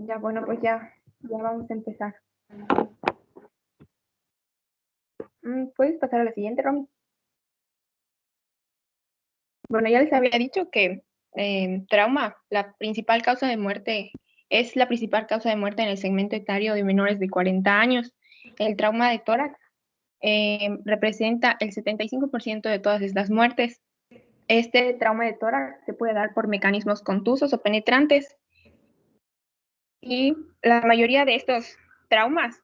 Ya, bueno, pues ya vamos a empezar. ¿Puedes pasar a la siguiente, Romy? Bueno, ya les había dicho que trauma, la principal causa de muerte, es la principal causa de muerte en el segmento etario de menores de 40 años. El trauma de tórax representa el 75% de todas estas muertes. Este trauma de tórax se puede dar por mecanismos contusos o penetrantes. Y la mayoría de estos traumas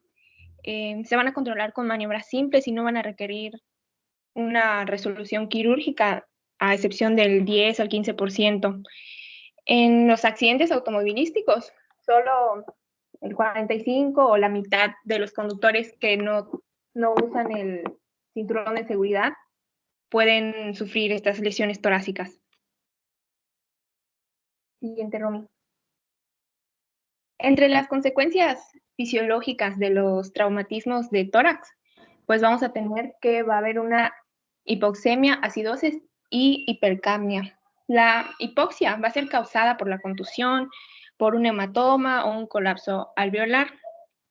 se van a controlar con maniobras simples y no van a requerir una resolución quirúrgica, a excepción del 10 al 15%. En los accidentes automovilísticos, solo el 45 o la mitad de los conductores que no usan el cinturón de seguridad pueden sufrir estas lesiones torácicas. Siguiente, Romy. Entre las consecuencias fisiológicas de los traumatismos de tórax, pues vamos a tener que va a haber una hipoxemia, acidosis y hipercapnia. La hipoxia va a ser causada por la contusión, por un hematoma o un colapso alveolar.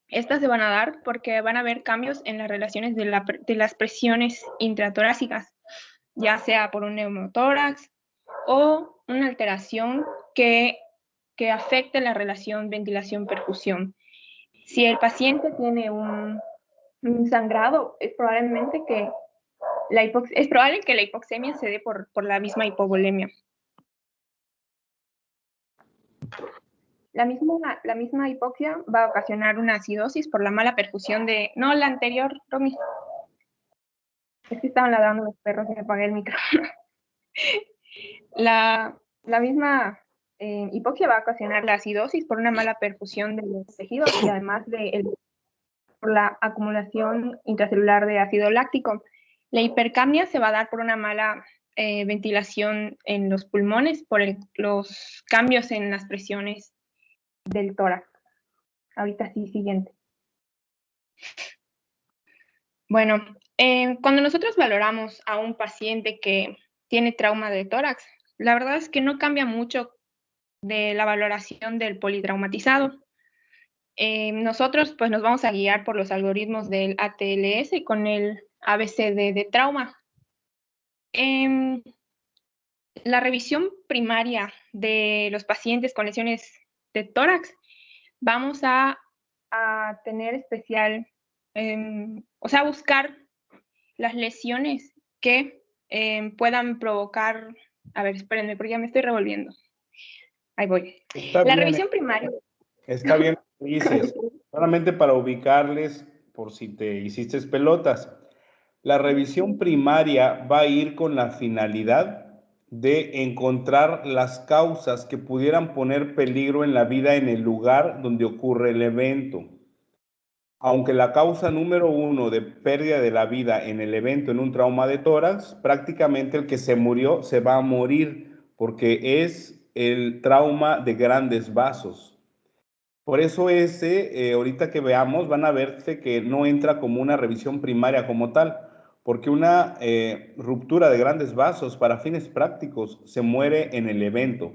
Estas se van a dar porque van a haber cambios en las relaciones de las presiones intratorácicas, ya sea por un neumotórax o una alteración que afecte la relación ventilación-perfusión. Si el paciente tiene un sangrado, es probable que la hipoxemia se dé por la misma hipovolemia. La misma hipoxia va a ocasionar una acidosis por la mala perfusión de... No, la anterior, Romy. Es que estaban ladrando los perros y me apagué el micrófono. La misma hipoxia va a ocasionar la acidosis por una mala perfusión de los tejidos y además por la acumulación intracelular de ácido láctico. La hipercapnia se va a dar por una mala ventilación en los pulmones, por los cambios en las presiones del tórax. Ahorita sí, siguiente. Bueno, cuando nosotros valoramos a un paciente que tiene trauma de tórax, la verdad es que no cambia mucho de la valoración del politraumatizado. Nosotros pues nos vamos a guiar por los algoritmos del ATLS con el ABCD de trauma. La revisión primaria de los pacientes con lesiones de tórax, vamos a tener especial, o sea, buscar las lesiones que puedan provocar, a ver, espérenme, porque ya me estoy revolviendo. Ahí voy. La revisión primaria. Está bien, dices, solamente para ubicarles por si te hiciste pelotas. La revisión primaria va a ir con la finalidad de encontrar las causas que pudieran poner peligro en la vida en el lugar donde ocurre el evento. Aunque la causa número 1 de pérdida de la vida en el evento en un trauma de tórax, prácticamente el que se murió se va a morir porque es el trauma de grandes vasos. Por eso ahorita que veamos, van a verse que no entra como una revisión primaria como tal, porque una ruptura de grandes vasos para fines prácticos se muere en el evento.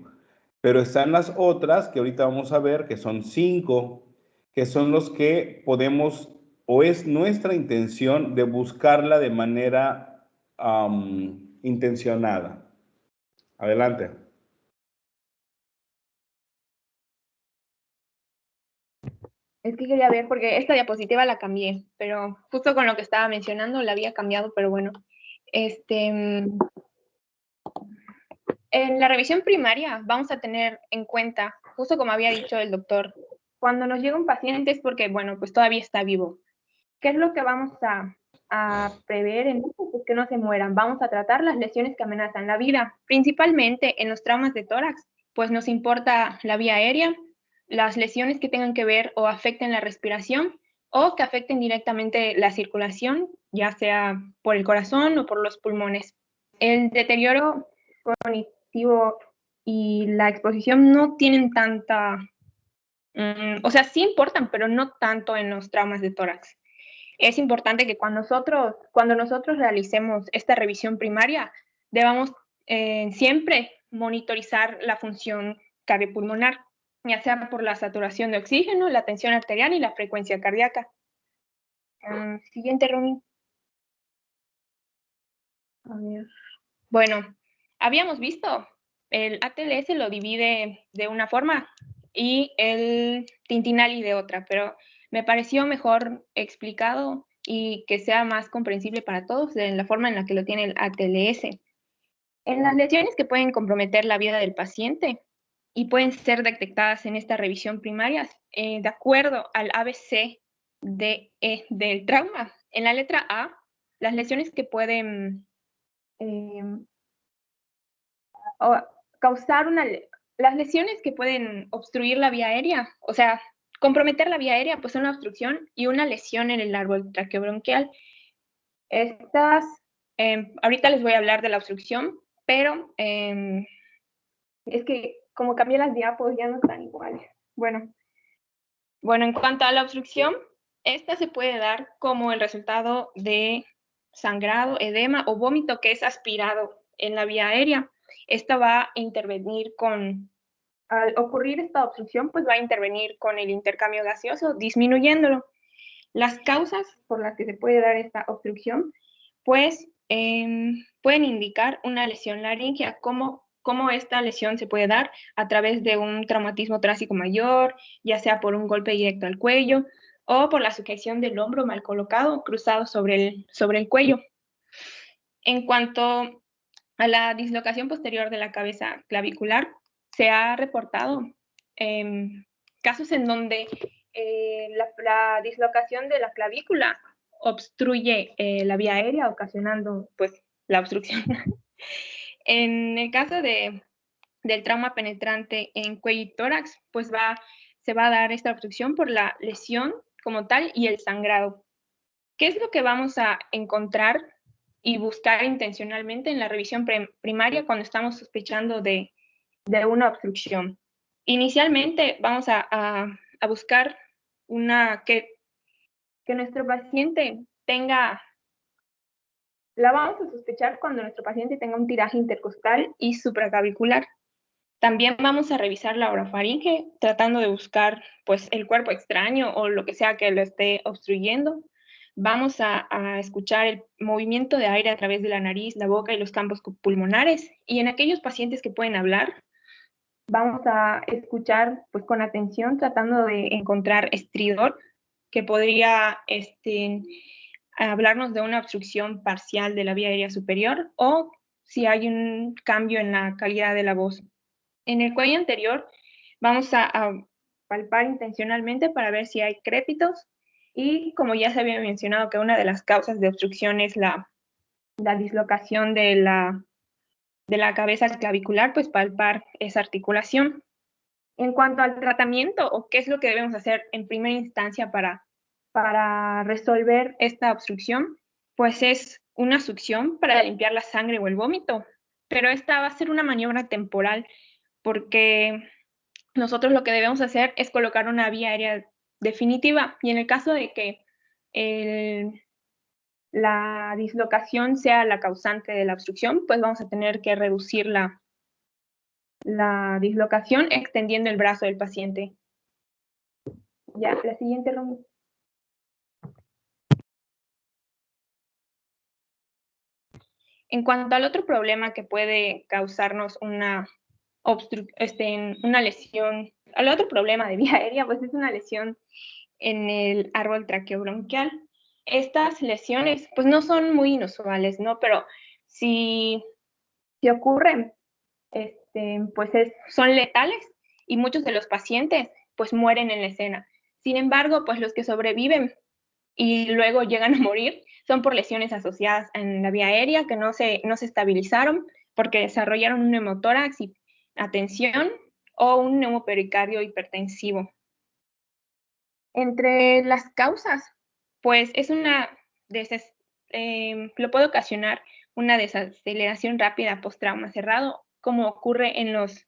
Pero están las otras que ahorita vamos a ver, que son 5, que son los que podemos, o es nuestra intención de buscarla de manera intencionada. Adelante. Es que quería ver, porque esta diapositiva la cambié, pero justo con lo que estaba mencionando la había cambiado, pero bueno. En la revisión primaria vamos a tener en cuenta, justo como había dicho el doctor, cuando nos llega un paciente es porque, bueno, pues todavía está vivo. ¿Qué es lo que vamos a prever en esto? Pues que no se mueran. Vamos a tratar las lesiones que amenazan la vida, principalmente en los traumas de tórax, pues nos importa la vía aérea, las lesiones que tengan que ver o afecten la respiración o que afecten directamente la circulación, ya sea por el corazón o por los pulmones. El deterioro cognitivo y la exposición no tienen tanta, o sea, sí importan, pero no tanto en los traumas de tórax. Es importante que cuando nosotros realicemos esta revisión primaria, debamos siempre monitorizar la función cardiopulmonar. ya sea por la saturación de oxígeno, la tensión arterial y la frecuencia cardíaca. Siguiente, Romy. A ver. Bueno, habíamos visto, el ATLS lo divide de una forma y el Tintinali de otra, pero me pareció mejor explicado y que sea más comprensible para todos de la forma en la que lo tiene el ATLS. En las lesiones que pueden comprometer la vida del paciente y pueden ser detectadas en esta revisión primaria, de acuerdo al ABC del trauma. En la letra A, las lesiones que pueden eh, o causar las lesiones que pueden obstruir la vía aérea, o sea, comprometer la vía aérea, pues una obstrucción y una lesión en el árbol traqueobronquial. Estas, ahorita les voy a hablar de la obstrucción, pero es que como cambié las diapos ya no están iguales. Bueno, en cuanto a la obstrucción, esta se puede dar como el resultado de sangrado, edema o vómito que es aspirado en la vía aérea. Esta va a intervenir al ocurrir esta obstrucción, pues va a intervenir con el intercambio gaseoso, disminuyéndolo. Las causas por las que se puede dar esta obstrucción, pues pueden indicar una lesión laringea, cómo esta lesión se puede dar a través de un traumatismo torácico mayor, ya sea por un golpe directo al cuello o por la sujeción del hombro mal colocado, cruzado sobre el cuello. En cuanto a la dislocación posterior de la cabeza clavicular, se ha reportado casos en donde la dislocación de la clavícula obstruye la vía aérea, ocasionando pues la obstrucción. En el caso del trauma penetrante en cuello y tórax, pues se va a dar esta obstrucción por la lesión como tal y el sangrado. ¿Qué es lo que vamos a encontrar y buscar intencionalmente en la revisión primaria cuando estamos sospechando de una obstrucción? Inicialmente vamos a buscar que nuestro paciente la vamos a sospechar cuando nuestro paciente tenga un tiraje intercostal y supraclavicular. También vamos a revisar la orofaringe, tratando de buscar pues el cuerpo extraño o lo que sea que lo esté obstruyendo. Vamos a escuchar el movimiento de aire a través de la nariz, la boca y los campos pulmonares. Y en aquellos pacientes que pueden hablar, vamos a escuchar pues con atención, tratando de encontrar estridor, que podría hablarnos de una obstrucción parcial de la vía aérea superior o si hay un cambio en la calidad de la voz. En el cuello anterior vamos a palpar intencionalmente para ver si hay crépitos y como ya se había mencionado que una de las causas de obstrucción es la dislocación de la cabeza clavicular, pues palpar esa articulación. En cuanto al tratamiento o qué es lo que debemos hacer en primera instancia para resolver esta obstrucción, pues es una succión para limpiar la sangre o el vómito, pero esta va a ser una maniobra temporal porque nosotros lo que debemos hacer es colocar una vía aérea definitiva y en el caso de que la dislocación sea la causante de la obstrucción, pues vamos a tener que reducir la dislocación extendiendo el brazo del paciente. Ya, la siguiente, Romy. En cuanto al otro problema que puede causarnos una lesión, al otro problema de vía aérea, pues es una lesión en el árbol traqueobronquial. Estas lesiones, pues no son muy inusuales, ¿no? Pero si ocurren, pues son letales y muchos de los pacientes, pues mueren en la escena. Sin embargo, pues los que sobreviven y luego llegan a morir son por lesiones asociadas en la vía aérea que no se estabilizaron porque desarrollaron un neumotórax y atención o un neumopericardio hipertensivo. Entre las causas, pues lo puede ocasionar una desaceleración rápida post-trauma cerrado, como ocurre en los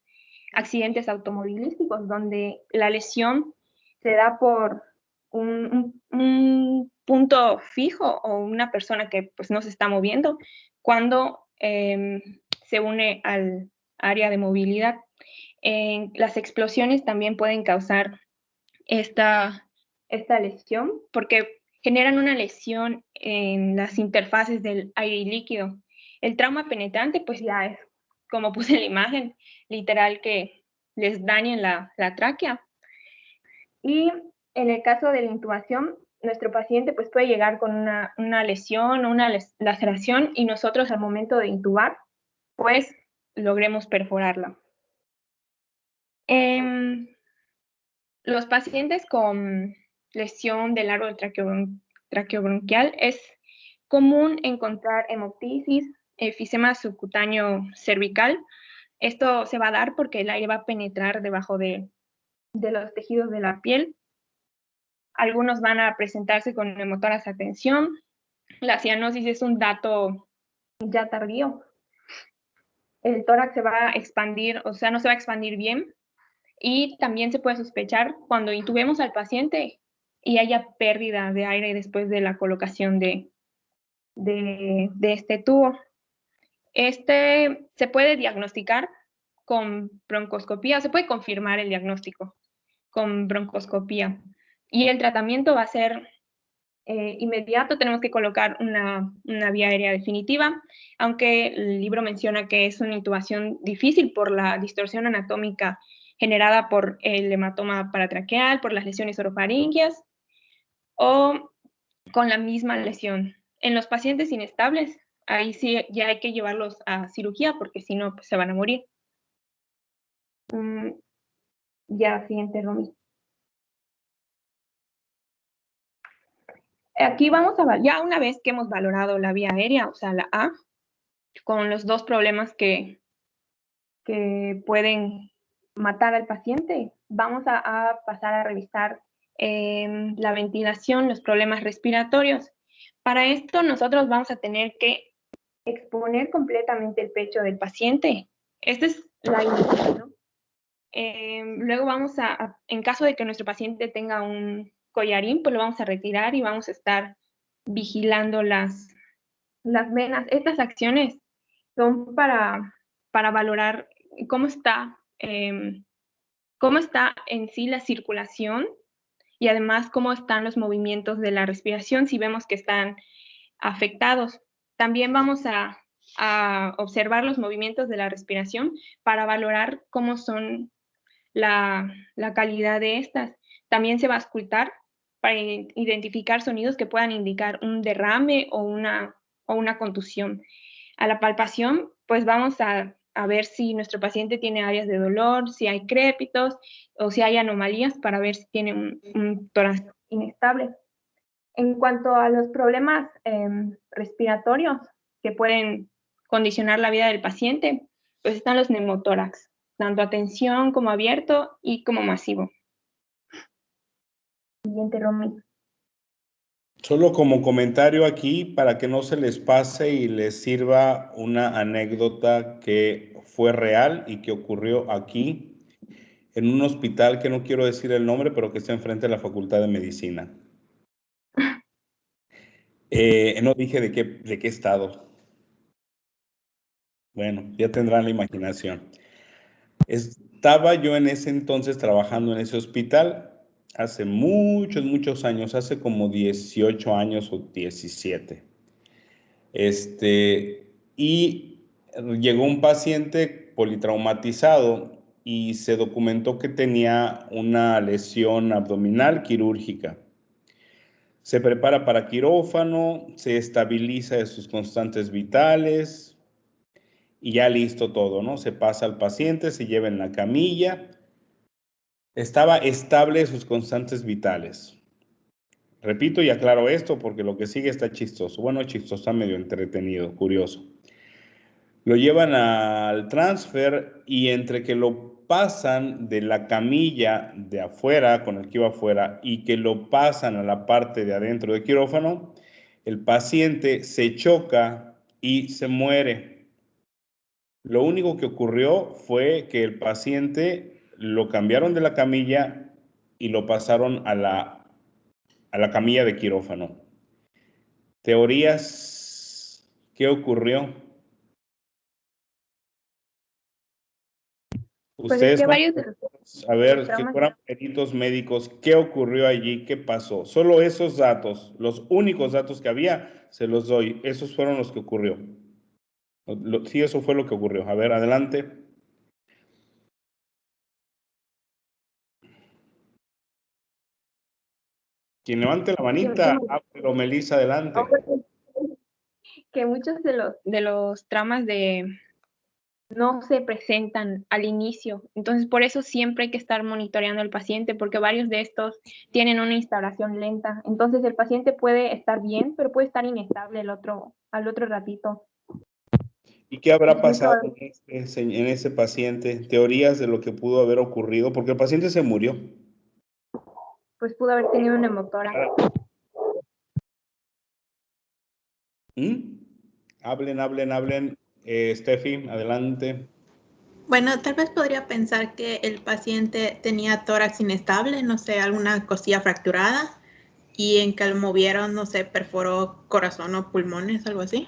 accidentes automovilísticos, donde la lesión se da por un punto fijo o una persona que pues no se está moviendo cuando se une al área de movilidad. Las explosiones también pueden causar esta lesión porque generan una lesión en las interfaces del aire y líquido. El trauma penetrante, pues ya es, como puse en la imagen, literal que les dañen la tráquea. Y en el caso de la intubación, nuestro paciente pues puede llegar con una lesión o una laceración y nosotros al momento de intubar, pues logremos perforarla. Los pacientes con lesión del árbol traqueobronquial es común encontrar hemoptisis, efisema subcutáneo cervical. Esto se va a dar porque el aire va a penetrar debajo de los tejidos de la piel. Algunos van a presentarse con neumotórax a tensión. La cianosis es un dato ya tardío. El tórax se va a expandir, o sea, no se va a expandir bien. Y también se puede sospechar cuando intubemos al paciente y haya pérdida de aire después de la colocación de este tubo. Este se puede diagnosticar con broncoscopía, se puede confirmar el diagnóstico con broncoscopía. Y el tratamiento va a ser inmediato, tenemos que colocar una vía aérea definitiva, aunque el libro menciona que es una intubación difícil por la distorsión anatómica generada por el hematoma paratraqueal, por las lesiones orofaringeas o con la misma lesión. En los pacientes inestables, ahí sí ya hay que llevarlos a cirugía porque si no, pues, se van a morir. Ya, siguiente, Romy. Aquí vamos a, ya una vez que hemos valorado la vía aérea, o sea, la A, con los dos problemas que pueden matar al paciente, vamos a pasar a revisar la ventilación, los problemas respiratorios. Para esto nosotros vamos a tener que exponer completamente el pecho del paciente. Esta es la indicación. Luego vamos en caso de que nuestro paciente tenga un collarín, pues lo vamos a retirar y vamos a estar vigilando las venas. Estas acciones son para valorar cómo está, cómo está en sí la circulación y además cómo están los movimientos de la respiración si vemos que están afectados. También vamos a observar los movimientos de la respiración para valorar cómo son la calidad de estas. También se va a auscultar para identificar sonidos que puedan indicar un derrame o una contusión. A la palpación, pues vamos a ver si nuestro paciente tiene áreas de dolor, si hay crépitos o si hay anomalías para ver si tiene un tórax inestable. En cuanto a los problemas respiratorios que pueden condicionar la vida del paciente, pues están los neumotórax, tanto a tensión como abierto y como masivo. Siguiente, Romy. Solo como comentario aquí, para que no se les pase y les sirva una anécdota que fue real y que ocurrió aquí, en un hospital que no quiero decir el nombre, pero que está enfrente de la Facultad de Medicina. No dije de qué estado. Bueno, ya tendrán la imaginación. Estaba yo en ese entonces trabajando en ese hospital, hace muchos años, hace como 18 años o 17. Y llegó un paciente politraumatizado y se documentó que tenía una lesión abdominal quirúrgica. Se prepara para quirófano, se estabiliza de sus constantes vitales y ya listo todo, ¿no? Se pasa al paciente, se lleva en la camilla. Estaba estable de sus constantes vitales. Repito y aclaro esto porque lo que sigue está chistoso. Bueno, chistoso, está medio entretenido, curioso. Lo llevan al transfer y entre que lo pasan de la camilla de afuera, con el que iba afuera, y que lo pasan a la parte de adentro del quirófano, el paciente se choca y se muere. Lo único que ocurrió fue que el paciente lo cambiaron de la camilla y lo pasaron a la camilla de quirófano. Teorías, ¿qué ocurrió? Pues es Ustedes que son, varios a de los ver, si traumas, fueran peritos médicos, ¿qué ocurrió allí? ¿Qué pasó? Solo esos datos, los únicos datos que había, se los doy. Esos fueron los que ocurrió. Sí, eso fue lo que ocurrió. A ver, adelante. Quien levante la manita, pero Melissa, adelante. que muchos de los traumas de no se presentan al inicio. Entonces, por eso siempre hay que estar monitoreando al paciente, porque varios de estos tienen una instalación lenta. Entonces, el paciente puede estar bien, pero puede estar inestable al otro ratito. ¿Y qué habrá Es muy pasado probable. en ese paciente? Teorías de lo que pudo haber ocurrido, porque el paciente se murió. Pues pudo haber tenido una motora. ¿Mm? Hablen, hablen, hablen. Steffi, adelante. Bueno, tal vez podría pensar que el paciente tenía tórax inestable, no sé, alguna costilla fracturada, y en que lo movieron, no sé, perforó corazón o pulmones, algo así.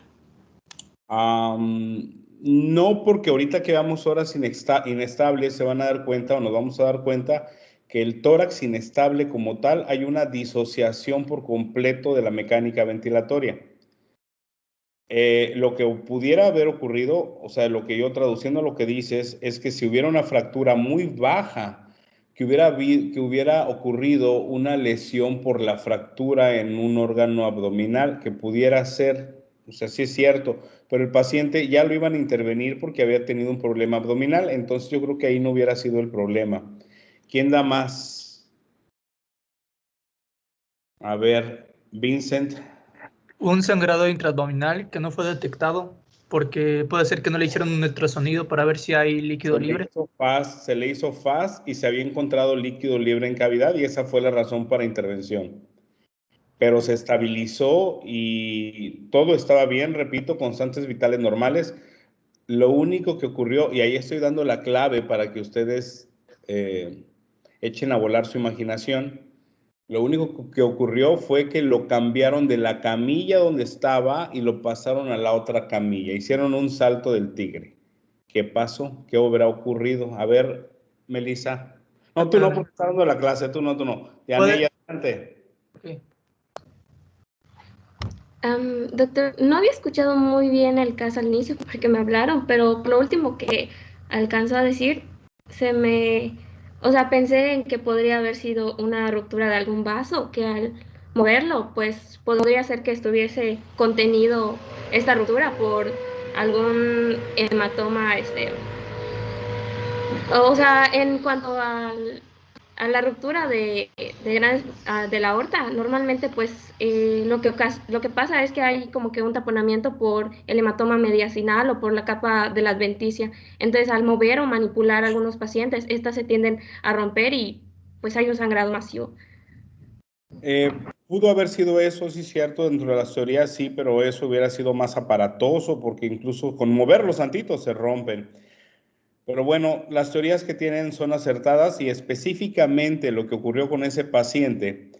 No, porque ahorita que veamos horas inestables se van a dar cuenta o nos vamos a dar cuenta que el tórax inestable como tal hay una disociación por completo de la mecánica ventilatoria. Lo que pudiera haber ocurrido, o sea, lo que yo traduciendo lo que dices, es que si hubiera una fractura muy baja, que hubiera ocurrido una lesión por la fractura en un órgano abdominal, que pudiera ser, o sea, sí es cierto, pero el paciente ya lo iban a intervenir porque había tenido un problema abdominal, entonces yo creo que ahí no hubiera sido el problema. ¿Quién da más? A ver, Vincent. Un sangrado intraabdominal que no fue detectado porque puede ser que no le hicieron un ultrasonido para ver si hay líquido libre. Se le hizo FAS y se había encontrado líquido libre en cavidad y esa fue la razón para intervención. Pero se estabilizó y todo estaba bien, repito, constantes vitales normales. Lo único que ocurrió, y ahí estoy dando la clave para que ustedes echen a volar su imaginación, lo único que ocurrió fue que lo cambiaron de la camilla donde estaba y lo pasaron a la otra camilla. Hicieron un salto del tigre. ¿Qué pasó? ¿Qué habrá ocurrido? A ver, Melissa. No, tú no, porque estás dando la clase, tú no, tú no. Puede. Adelante. Okay. Doctor, no había escuchado muy bien el caso al inicio porque me hablaron, pero lo último que alcanzó a decir, o sea, pensé en que podría haber sido una ruptura de algún vaso, que al moverlo, pues podría ser que estuviese contenido esta ruptura por algún hematoma, o sea, en cuanto a la ruptura de la aorta, normalmente pues lo que pasa es que hay como que un taponamiento por el hematoma mediastinal o por la capa de la adventicia. Entonces, al mover o manipular a algunos pacientes, estas se tienden a romper y pues hay un sangrado masivo. Pudo haber sido eso, sí, cierto, dentro de las teorías sí, pero eso hubiera sido más aparatoso porque incluso con mover los santitos se rompen. Pero bueno, las teorías que tienen son acertadas y específicamente lo que ocurrió con ese paciente,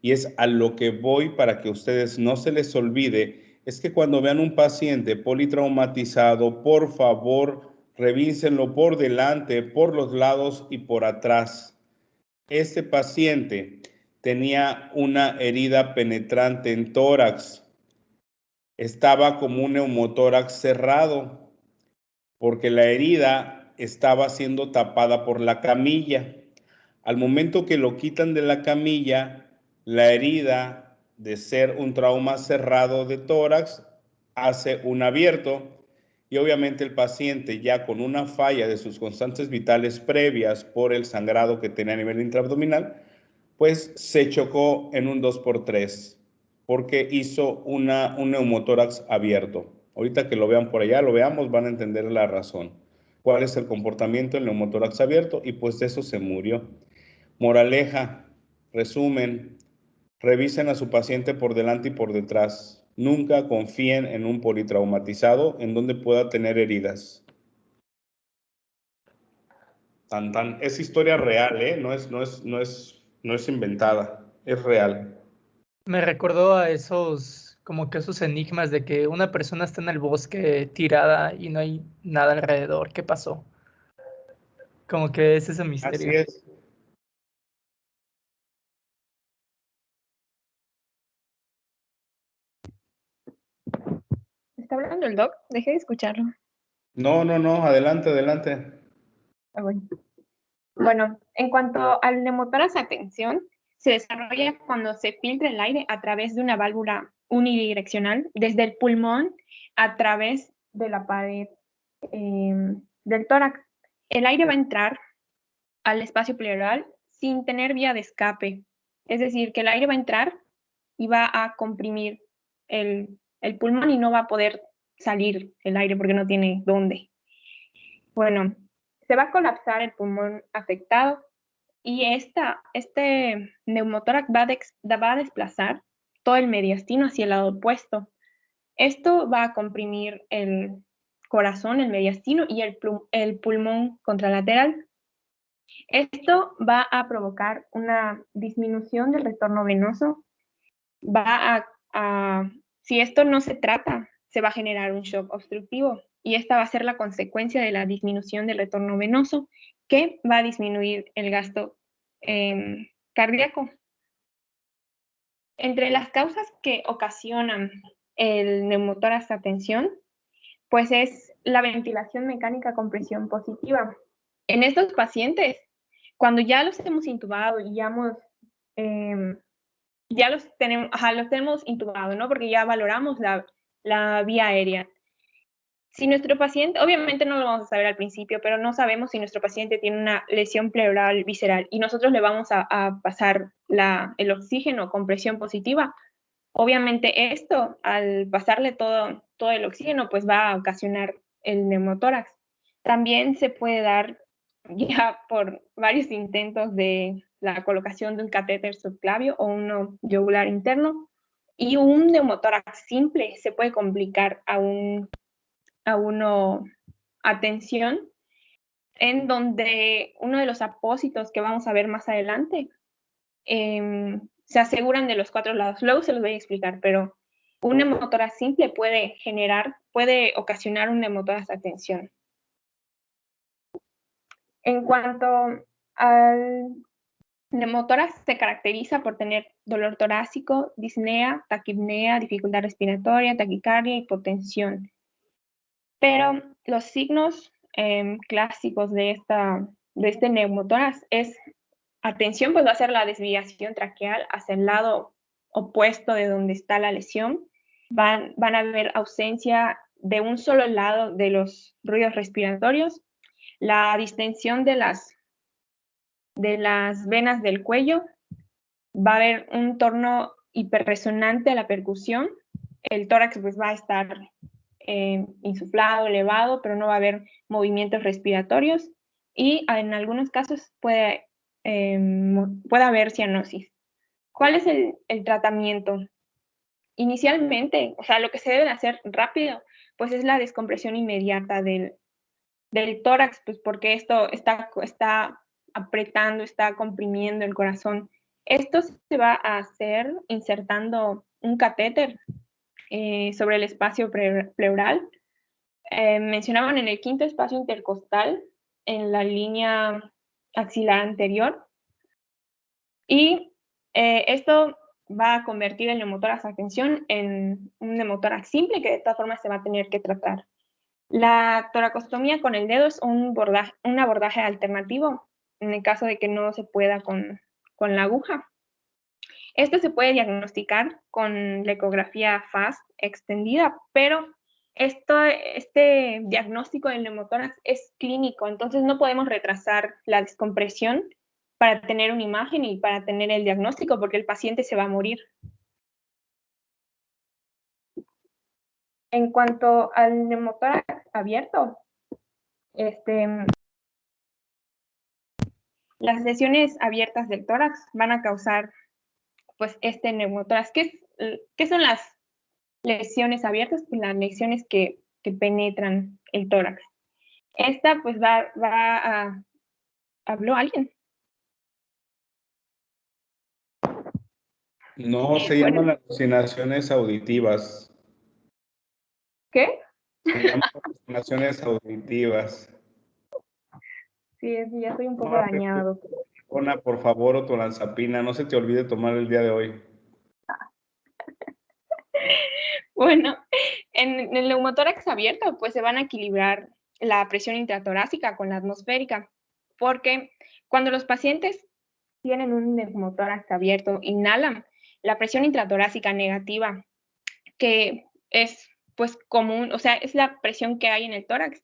y es a lo que voy para que ustedes no se les olvide, es que cuando vean un paciente politraumatizado, por favor, revísenlo por delante, por los lados y por atrás. Este paciente tenía una herida penetrante en tórax, estaba como un neumotórax cerrado, porque la herida estaba siendo tapada por la camilla. Al momento que lo quitan de la camilla, la herida, de ser un trauma cerrado de tórax, hace un abierto y obviamente el paciente ya con una falla de sus constantes vitales previas por el sangrado que tenía a nivel intraabdominal, pues se chocó en un 2x3 porque hizo un neumotórax abierto. Ahorita que lo vean por allá, lo veamos, van a entender la razón. ¿Cuál es el comportamiento del neumotórax abierto? Y pues de eso se murió. Moraleja, resumen, revisen a su paciente por delante y por detrás. Nunca confíen en un politraumatizado en donde pueda tener heridas. Tan, tan. Es historia real, ¿eh? No es inventada, es real. Me recordó a esos, como que esos enigmas de que una persona está en el bosque tirada y no hay nada alrededor. ¿Qué pasó? Como que ese es el Así misterio. es. ¿Está hablando el doc? Dejé de escucharlo. No, adelante, adelante. Ah, bueno. Bueno, en cuanto al neumotórax a tensión, se desarrolla cuando se filtra el aire a través de una válvula unidireccional desde el pulmón a través de la pared del tórax. El aire va a entrar al espacio pleural sin tener vía de escape. Es decir, que el aire va a entrar y va a comprimir el pulmón y no va a poder salir el aire porque no tiene dónde. Bueno, se va a colapsar el pulmón afectado y este neumotórax va a desplazar todo el mediastino hacia el lado opuesto. Esto va a comprimir el corazón, el mediastino y el pulmón contralateral. Esto va a provocar una disminución del retorno venoso. Si esto no se trata, se va a generar un shock obstructivo y esta va a ser la consecuencia de la disminución del retorno venoso que va a disminuir el gasto cardíaco. Entre las causas que ocasionan el neumotórax a tensión, pues es la ventilación mecánica con presión positiva. En estos pacientes, cuando ya los hemos intubado y ya los tenemos intubados, ¿no? Porque ya valoramos la vía aérea. Si nuestro paciente, obviamente no lo vamos a saber al principio, pero no sabemos si nuestro paciente tiene una lesión pleural visceral y nosotros le vamos a pasar el oxígeno con presión positiva. Obviamente esto, al pasarle todo el oxígeno, pues va a ocasionar el neumotórax. También se puede dar ya por varios intentos de la colocación de un catéter subclavio o uno yugular interno y un neumotórax simple se puede complicar a tensión, en donde uno de los apósitos que vamos a ver más adelante se aseguran de los 4 lados. Luego se los voy a explicar, pero un neumotórax simple puede ocasionar un neumotórax a tensión. En cuanto al neumotórax, se caracteriza por tener dolor torácico, disnea, taquipnea, dificultad respiratoria, taquicardia, hipotensión. Pero los signos clásicos de este neumotórax es atención, pues va a ser la desviación traqueal hacia el lado opuesto de donde está la lesión. Van a haber ausencia de un solo lado de los ruidos respiratorios, la distensión de las venas del cuello, va a haber un torno hiperresonante a la percusión, el tórax pues va a estar insuflado, elevado, pero no va a haber movimientos respiratorios y en algunos casos puede haber cianosis. ¿Cuál es el tratamiento? Inicialmente, o sea, lo que se debe hacer rápido, pues es la descompresión inmediata del tórax, pues porque esto está apretando, está comprimiendo el corazón. Esto se va a hacer insertando un catéter sobre el espacio pleural. Mencionaban en el quinto espacio intercostal, en la línea axilar anterior. Y esto va a convertir el neumotórax a tensión en un neumotórax simple que de todas formas se va a tener que tratar. La toracostomía con el dedo es un abordaje alternativo en el caso de que no se pueda con la aguja. Esto se puede diagnosticar con la ecografía FAST extendida, pero este diagnóstico del neumotórax es clínico, entonces no podemos retrasar la descompresión para tener una imagen y para tener el diagnóstico, porque el paciente se va a morir. En cuanto al neumotórax abierto, las lesiones abiertas del tórax van a causar pues este neumotórax. ¿Qué son las lesiones abiertas? Pues las lesiones que penetran el tórax. Esta pues va a... ¿Habló alguien? No, se llaman alucinaciones auditivas. ¿Qué? Se llaman alucinaciones auditivas. Sí, ya estoy un poco Tómate dañada, tu doctor. Ona, por favor, o tu olanzapina. No se te olvide tomar el día de hoy. Bueno, en el neumotórax abierto, pues se van a equilibrar la presión intratorácica con la atmosférica, porque cuando los pacientes tienen un neumotórax abierto, inhalan la presión intratorácica negativa, que es pues común, o sea, es la presión que hay en el tórax,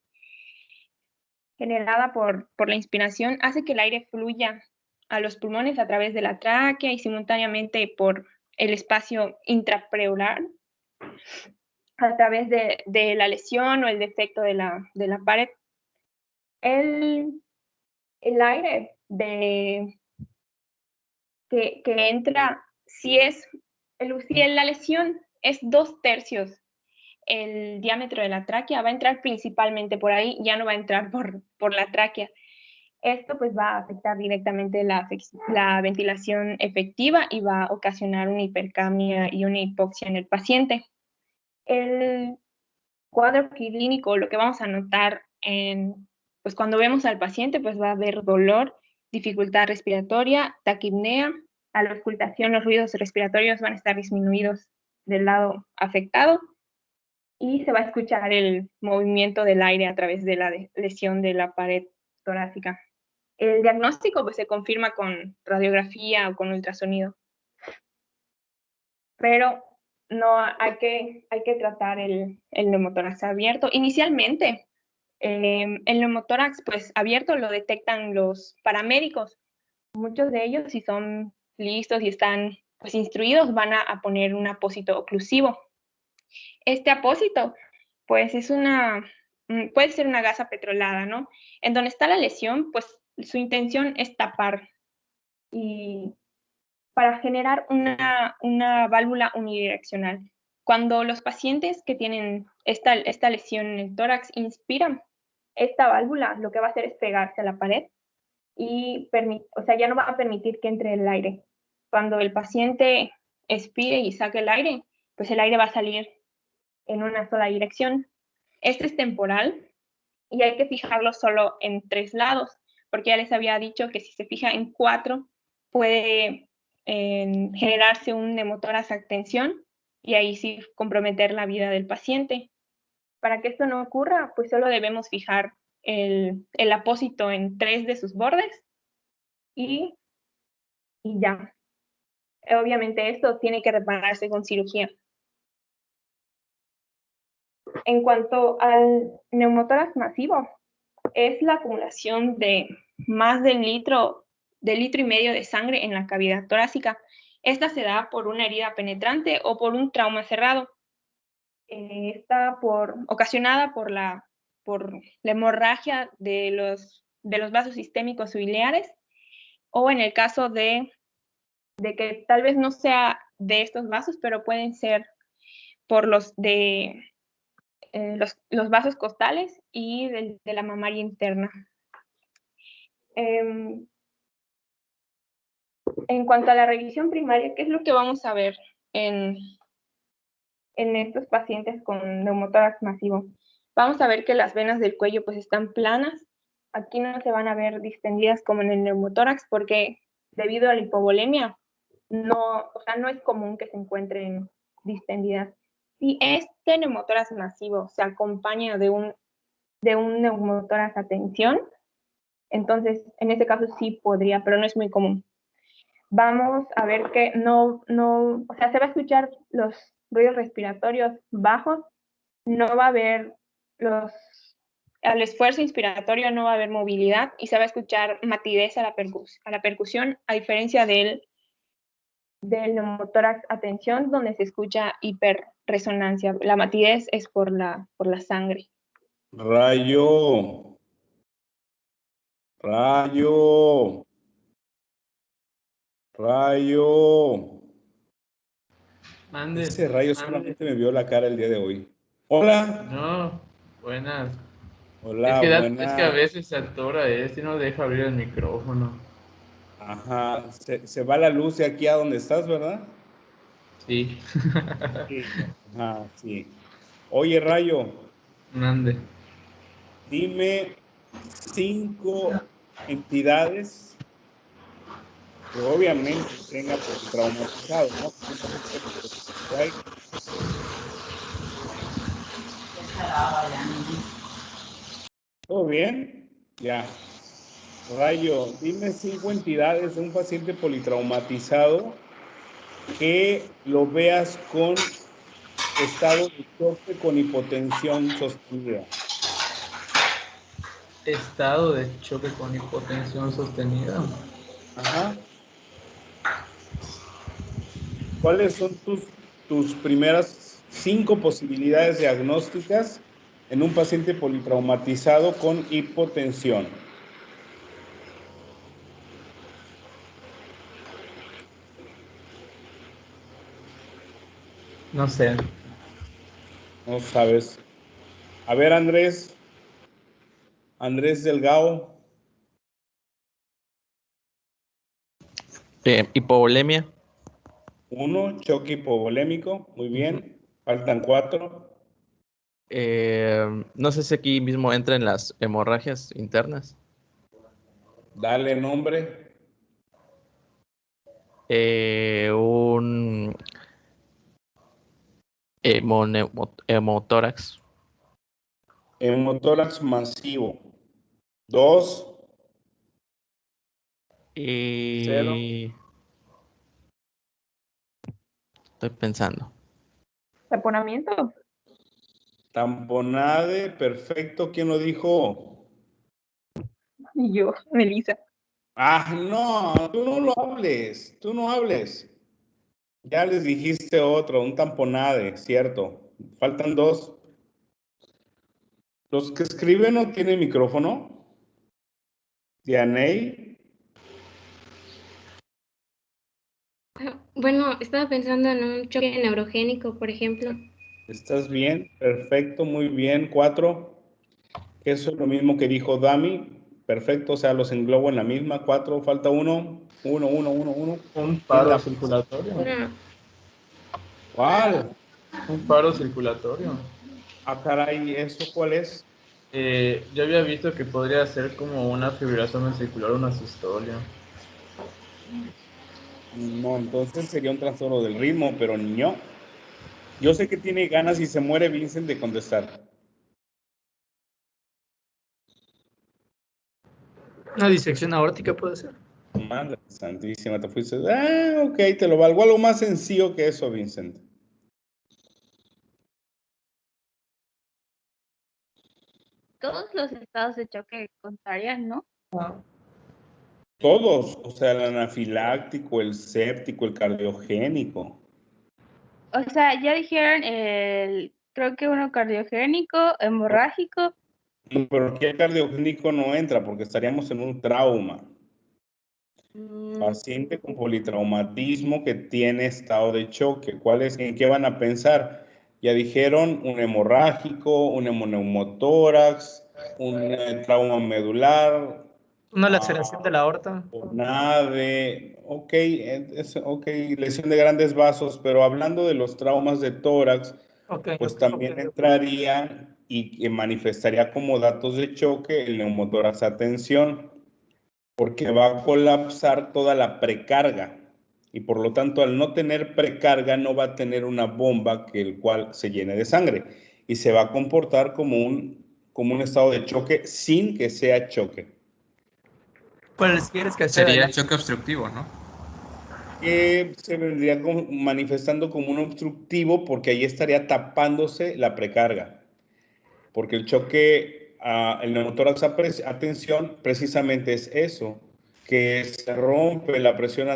generada por la inspiración, hace que el aire fluya a los pulmones a través de la tráquea y simultáneamente por el espacio intrapleural a través de la lesión o el defecto de la pared. El aire que entra, si la lesión es 2/3 el diámetro de la tráquea, va a entrar principalmente por ahí, ya no va a entrar por la tráquea. Esto pues va a afectar directamente la ventilación efectiva y va a ocasionar una hipercapnia y una hipoxia en el paciente. El cuadro clínico, lo que vamos a notar pues cuando vemos al paciente, pues va a haber dolor, dificultad respiratoria, taquipnea, a la auscultación los ruidos respiratorios van a estar disminuidos del lado afectado y se va a escuchar el movimiento del aire a través de la lesión de la pared torácica. El diagnóstico pues se confirma con radiografía o con ultrasonido, pero no hay que tratar el neumotórax abierto. Inicialmente, el neumotórax pues abierto lo detectan los paramédicos. Muchos de ellos, si son listos y están pues instruidos, van a poner un apósito oclusivo. Este apósito pues puede ser una gasa petrolada, ¿no? En donde está la lesión, pues su intención es tapar y para generar una válvula unidireccional. Cuando los pacientes que tienen esta lesión en el tórax inspiran, esta válvula lo que va a hacer es pegarse a la pared y ya no va a permitir que entre el aire. Cuando el paciente expire y saque el aire, pues el aire va a salir en una sola dirección. Este es temporal y hay que fijarlo solo en 3 lados, porque ya les había dicho que si se fija en 4 puede generarse un neumotórax a tensión y ahí sí comprometer la vida del paciente. Para que esto no ocurra, pues solo debemos fijar el apósito en 3 de sus bordes y ya. Obviamente esto tiene que repararse con cirugía. En cuanto al neumotórax masivo, es la acumulación de más de litro y medio de sangre en la cavidad torácica. Esta se da por una herida penetrante o por un trauma cerrado. Está ocasionada por la hemorragia de los vasos sistémicos biliares, o en el caso de que tal vez no sea de estos vasos, pero pueden ser por los vasos costales y de la mamaria interna. En cuanto a la revisión primaria, ¿qué es lo que vamos a ver en estos pacientes con neumotórax masivo? Vamos a ver que las venas del cuello pues están planas. Aquí no se van a ver distendidas como en el neumotórax porque debido a la hipovolemia no es común que se encuentren distendidas. Si este neumotórax masivo se acompaña de un neumotórax a tensión, entonces en ese caso sí podría, pero no es muy común. Vamos a ver que se va a escuchar los ruidos respiratorios bajos, no va a haber al esfuerzo inspiratorio no va a haber movilidad y se va a escuchar matidez a la percusión, a diferencia del neumotórax a tensión, donde se escucha hiperresonancia. La matidez es por la sangre. Rayo. Mande. Ese Rayo solamente me vio la cara el día de hoy. Hola. No, buenas. Hola, Es que a veces se atora y no deja abrir el micrófono. Ajá, se va la luz de aquí a donde estás, ¿verdad? Sí. Sí. Ajá, sí. Oye, Rayo. Mande. Dime 5 entidades que obviamente tenga traumatizado, ¿no? ¿Todo bien? Ya. Rayo, dime 5 entidades de un paciente politraumatizado que lo veas con estado de choque con hipotensión sostenida. Estado de choque con hipotensión sostenida. Ajá. ¿Cuáles son tus primeras 5 posibilidades diagnósticas en un paciente politraumatizado con hipotensión? No sé. No sabes. A ver, Andrés Delgado. Hipovolemia. 1, choque hipovolémico. Muy bien. Faltan 4. No sé si aquí mismo entran las hemorragias internas. Dale nombre. Un hemotórax. Hemotórax masivo. 2. 0. Y estoy pensando. Taponamiento. Tamponade. Perfecto. ¿Quién lo dijo? Y yo, Melissa. Ah, no, tú no lo hables. Tú no hables. Ya les dijiste otro, un tamponade, cierto. Faltan 2. Los que escriben no tienen micrófono. Dianey. Bueno, estaba pensando en un choque neurogénico, por ejemplo. ¿Estás bien? Perfecto, muy bien. 4. Eso es lo mismo que dijo Dami. Perfecto, o sea, los englobo en la misma. 4, falta 1. 1. Un paro circulatorio. Una, ¿Cuál? Un paro circulatorio. Ah, caray, ¿eso cuál es? Yo había visto que podría ser como una fibrilación ventricular, una sistolia. No, entonces sería un trastorno del ritmo, pero no. Yo sé que tiene ganas y se muere Vincent de contestar. Una disección aórtica puede ser. Madre santísima, te fuiste. Ah, ok, te lo valgo. Algo más sencillo que eso, Vincent. Todos los estados de choque contarían, ¿no? Todos, o sea, el anafiláctico, el séptico, el cardiogénico. O sea, ya dijeron creo que uno cardiogénico, hemorrágico. Pero aquí el cardiogénico no entra porque estaríamos en un trauma. Paciente con politraumatismo que tiene estado de choque. ¿En qué van a pensar? Ya dijeron un hemorrágico, un hemoneumotórax, un trauma medular. Una laceración de la aorta. NADE, ok, lesión de grandes vasos, pero hablando de los traumas de tórax, Ok. pues también entraría y manifestaría como datos de choque el neumotórax a tensión, porque va a colapsar toda la precarga y por lo tanto al no tener precarga no va a tener una bomba que el cual se llene de sangre y se va a comportar como un estado de choque sin que sea choque. Pues quieres que sea Sería choque obstructivo, ¿no? Que se vendría manifestando como un obstructivo porque ahí estaría tapándose la precarga. Porque el choque, el neumotórax a tensión precisamente es eso, que se rompe la presión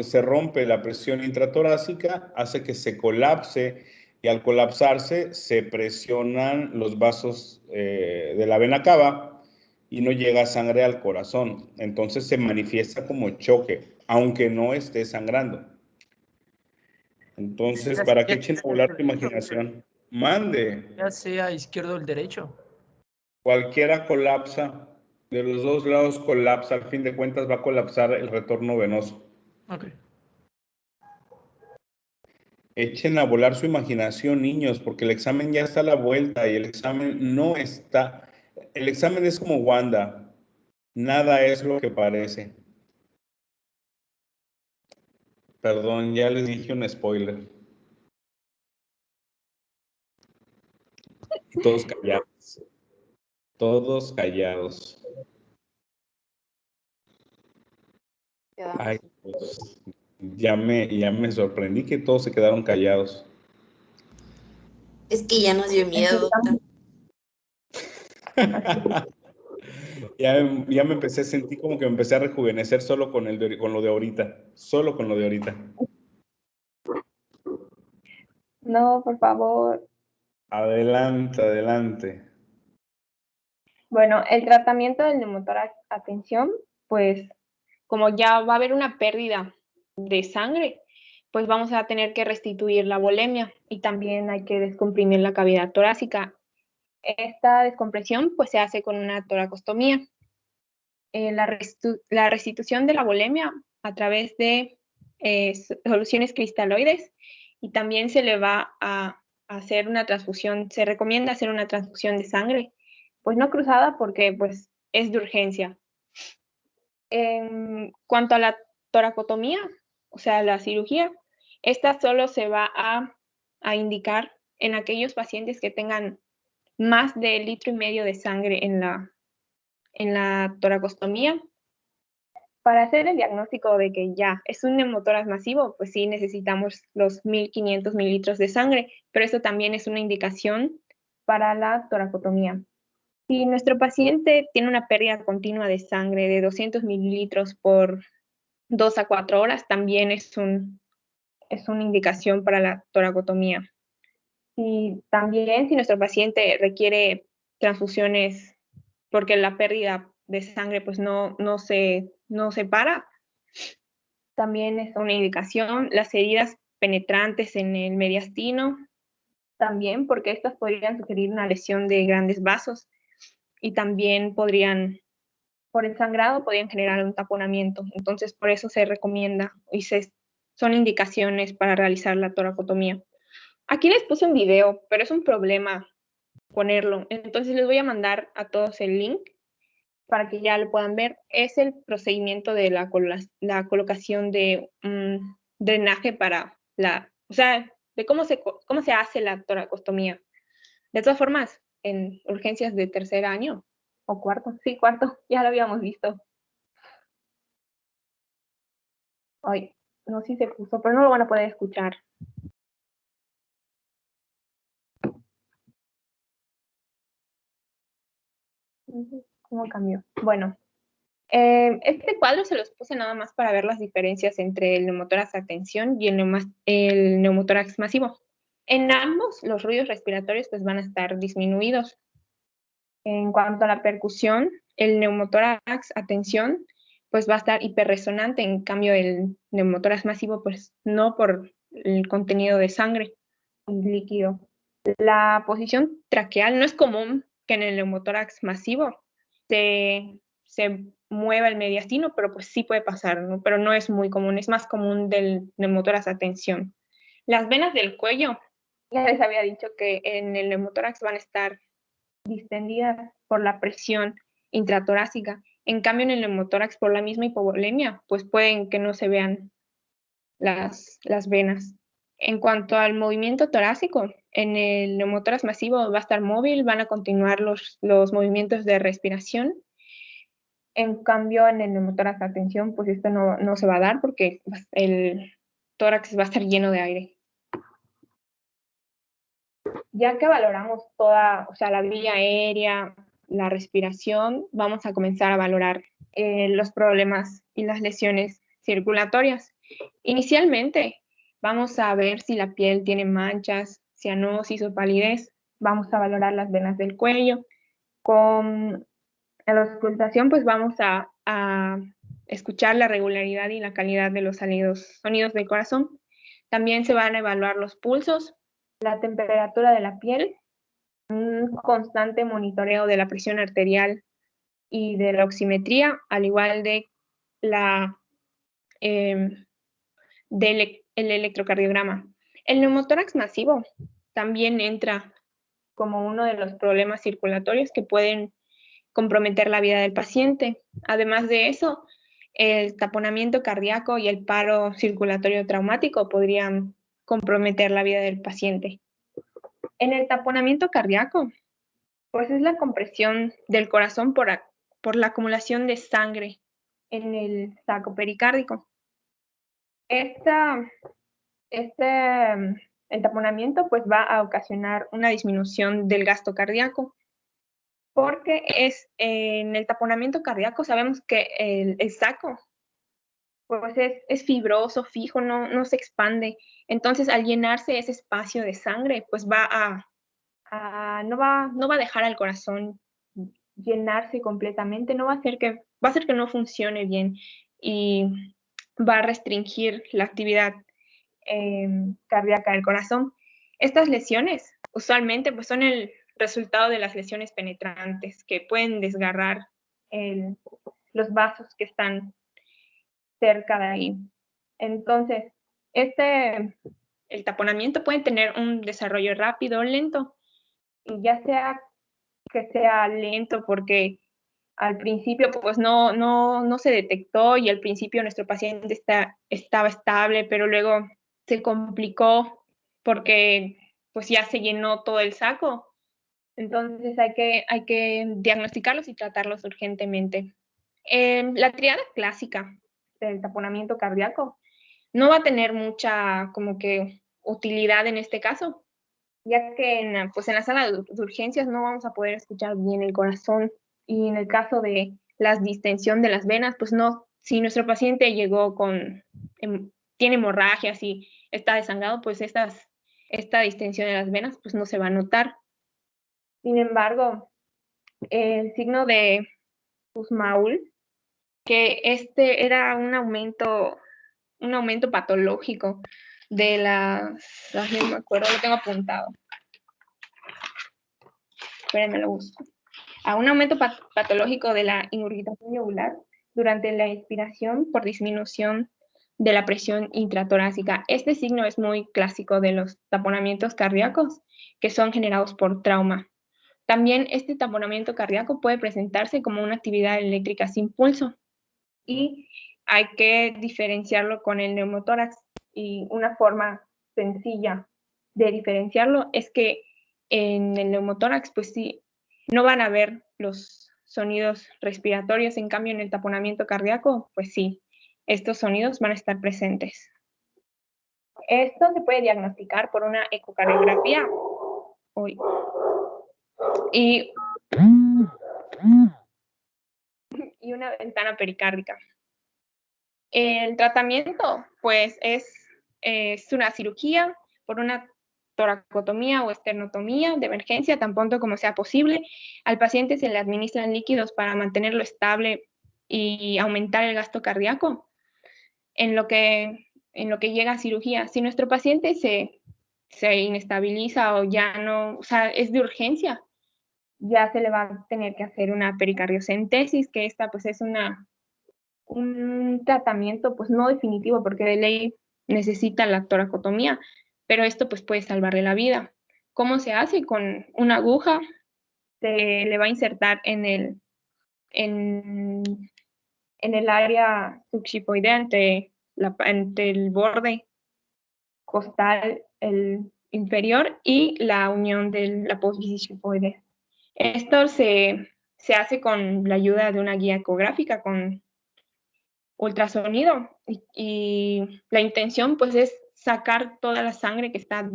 se rompe la presión intratorácica, hace que se colapse y al colapsarse se presionan los vasos de la vena cava y no llega sangre al corazón. Entonces se manifiesta como choque, aunque no esté sangrando. Entonces, ¿para qué echen a volar tu imaginación? Mande. ya sea izquierdo o el derecho. Cualquiera colapsa, de los dos lados colapsa, al fin de cuentas va a colapsar el retorno venoso. Ok. Echen a volar su imaginación, niños, porque el examen ya está a la vuelta y el examen no está. El examen es como Wanda. Nada es lo que parece. Perdón, ya les dije un spoiler. Y todos callados. Todos callados. Ay, pues, ya me sorprendí que todos se quedaron callados. Es que ya nos dio miedo. Ya me empecé a sentir como que me empecé a rejuvenecer solo con lo de ahorita. Solo con lo de ahorita. No, por favor. Adelante, adelante. Bueno, el tratamiento del neumotórax, atención, pues como ya va a haber una pérdida de sangre, pues vamos a tener que restituir la volemia y también hay que descomprimir la cavidad torácica. Esta descompresión pues se hace con una toracostomía. La restitución de la volemia a través de soluciones cristaloides y también se le va a hacer una transfusión, se recomienda hacer una transfusión de sangre, pues no cruzada porque pues es de urgencia. En cuanto a la toracotomía, o sea, la cirugía, esta solo se va a indicar en aquellos pacientes que tengan más de 1,5 litros de sangre en la toracostomía. Para hacer el diagnóstico de que ya es un neumotórax masivo, pues sí necesitamos los 1,500 mililitros de sangre, pero eso también es una indicación para la toracotomía. Si nuestro paciente tiene una pérdida continua de sangre de 200 mililitros por 2 a 4 horas, también es una indicación para la toracotomía. Y también si nuestro paciente requiere transfusiones porque la pérdida de sangre pues no se para, también es una indicación. Las heridas penetrantes en el mediastino, también porque estas podrían sugerir una lesión de grandes vasos y también podrían, por el sangrado, podrían generar un taponamiento. Entonces, por eso se recomienda y son indicaciones para realizar la toracotomía. Aquí les puse un video, pero es un problema ponerlo. Entonces les voy a mandar a todos el link para que ya lo puedan ver. Es el procedimiento de la colocación de un drenaje para o sea, de cómo se hace la toracostomía. De todas formas, en urgencias de tercer año o cuarto, sí, cuarto, ya lo habíamos visto. Ay, no sé si se puso, pero no lo van a poder escuchar. ¿Cómo cambió? Bueno, este cuadro se los puse nada más para ver las diferencias entre el neumotórax a tensión y el neumotórax masivo. En ambos, los ruidos respiratorios pues, van a estar disminuidos. En cuanto a la percusión, el neumotórax a tensión pues, va a estar hiperresonante, en cambio el neumotórax masivo pues no por el contenido de sangre y líquido. La posición traqueal no es común que en el neumotórax masivo se mueva el mediastino, pero pues sí puede pasar, ¿no? Pero no es muy común, es más común del neumotórax a tensión. Las venas del cuello, ya les había dicho que en el neumotórax van a estar distendidas por la presión intratorácica. En cambio, en el neumotórax, por la misma hipovolemia, pues pueden que no se vean las venas. En cuanto al movimiento torácico, en el neumotórax masivo va a estar móvil, van a continuar los movimientos de respiración. En cambio, en el neumotórax a tensión, pues esto no se va a dar porque el tórax va a estar lleno de aire. Ya que valoramos toda, o sea, la vía aérea, la respiración, vamos a comenzar a valorar los problemas y las lesiones circulatorias. Inicialmente, vamos a ver si la piel tiene manchas, cianosis o palidez. Vamos a valorar las venas del cuello. Con la auscultación, pues vamos a escuchar la regularidad y la calidad de los sonidos del corazón. También se van a evaluar los pulsos, la temperatura de la piel, un constante monitoreo de la presión arterial y de la oximetría, al igual de el electrocardiograma. El neumotórax masivo también entra como uno de los problemas circulatorios que pueden comprometer la vida del paciente. Además de eso, el taponamiento cardíaco y el paro circulatorio traumático podrían comprometer la vida del paciente. En el taponamiento cardíaco, pues es la compresión del corazón por la acumulación de sangre en el saco pericárdico. El taponamiento pues va a ocasionar una disminución del gasto cardíaco, porque en el taponamiento cardíaco sabemos que el saco pues es fibroso, fijo, no se expande. Entonces, al llenarse ese espacio de sangre, pues no va a dejar al corazón llenarse completamente, va a hacer que no funcione bien y va a restringir la actividad cardíaca del corazón. Estas lesiones usualmente pues son el resultado de las lesiones penetrantes que pueden desgarrar los vasos que están cerca de ahí. Entonces, el taponamiento puede tener un desarrollo rápido o lento, y ya sea que sea lento porque al principio pues no se detectó y al principio nuestro paciente estaba estable, pero luego se complicó porque pues ya se llenó todo el saco. Entonces hay que diagnosticarlos y tratarlos urgentemente. La triada clásica del taponamiento cardíaco no va a tener mucha como que utilidad en este caso, ya que en la sala de urgencias no vamos a poder escuchar bien el corazón, y en el caso de la distensión de las venas, pues no, si nuestro paciente llegó tiene hemorragias y está desangrado, pues esta distensión de las venas pues no se va a notar. Sin embargo, el signo de Kussmaul, que era un aumento patológico de no me acuerdo, lo tengo apuntado. Espérenme, lo busco. A un aumento patológico de la ingurgitación yugular durante la expiración por disminución de la presión intratorácica. Este signo es muy clásico de los taponamientos cardíacos que son generados por trauma. También este taponamiento cardíaco puede presentarse como una actividad eléctrica sin pulso, y hay que diferenciarlo con el neumotórax. Y una forma sencilla de diferenciarlo es que en el neumotórax, pues sí, no van a ver los sonidos respiratorios, en cambio en el taponamiento cardíaco, pues sí, estos sonidos van a estar presentes. Esto se puede diagnosticar por una ecocardiografía y una ventana pericárdica. El tratamiento, pues, es una cirugía por una toracotomía o esternotomía de emergencia, tan pronto como sea posible. Al paciente se le administran líquidos para mantenerlo estable y aumentar el gasto cardíaco en lo que llega a cirugía. Si nuestro paciente se inestabiliza o ya no, o sea, es de urgencia, ya se le va a tener que hacer una pericardiocentesis, que esta pues es un tratamiento pues no definitivo, porque de ley necesita la toracotomía, pero esto pues puede salvarle la vida. ¿Cómo se hace? Con una aguja se le va a insertar en el área subxipoidea, entre el borde costal, el inferior, y la unión de la posbicixipoidea. Esto se hace con la ayuda de una guía ecográfica con ultrasonido, y la intención pues es sacar toda la sangre que está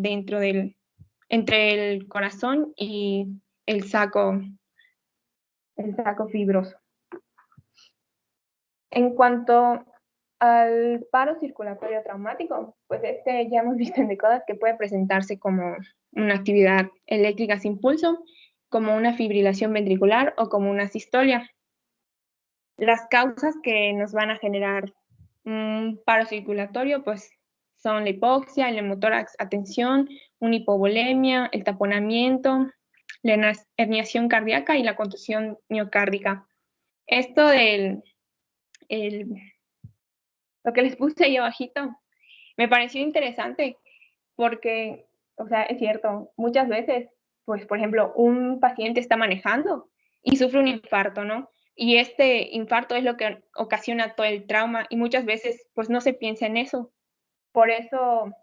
entre el corazón y el saco fibroso. En cuanto al paro circulatorio traumático, pues ya hemos visto en DECODAS que puede presentarse como una actividad eléctrica sin pulso, como una fibrilación ventricular o como una sistolia. Las causas que nos van a generar un paro circulatorio pues son la hipoxia, el neumotórax a tensión, una hipovolemia, el taponamiento, la herniación cardíaca y la contusión miocárdica. Esto lo que les puse ahí abajito me pareció interesante porque, o sea, es cierto, muchas veces, pues, por ejemplo, un paciente está manejando y sufre un infarto, ¿no? Y este infarto es lo que ocasiona todo el trauma y muchas veces pues no se piensa en eso. Por eso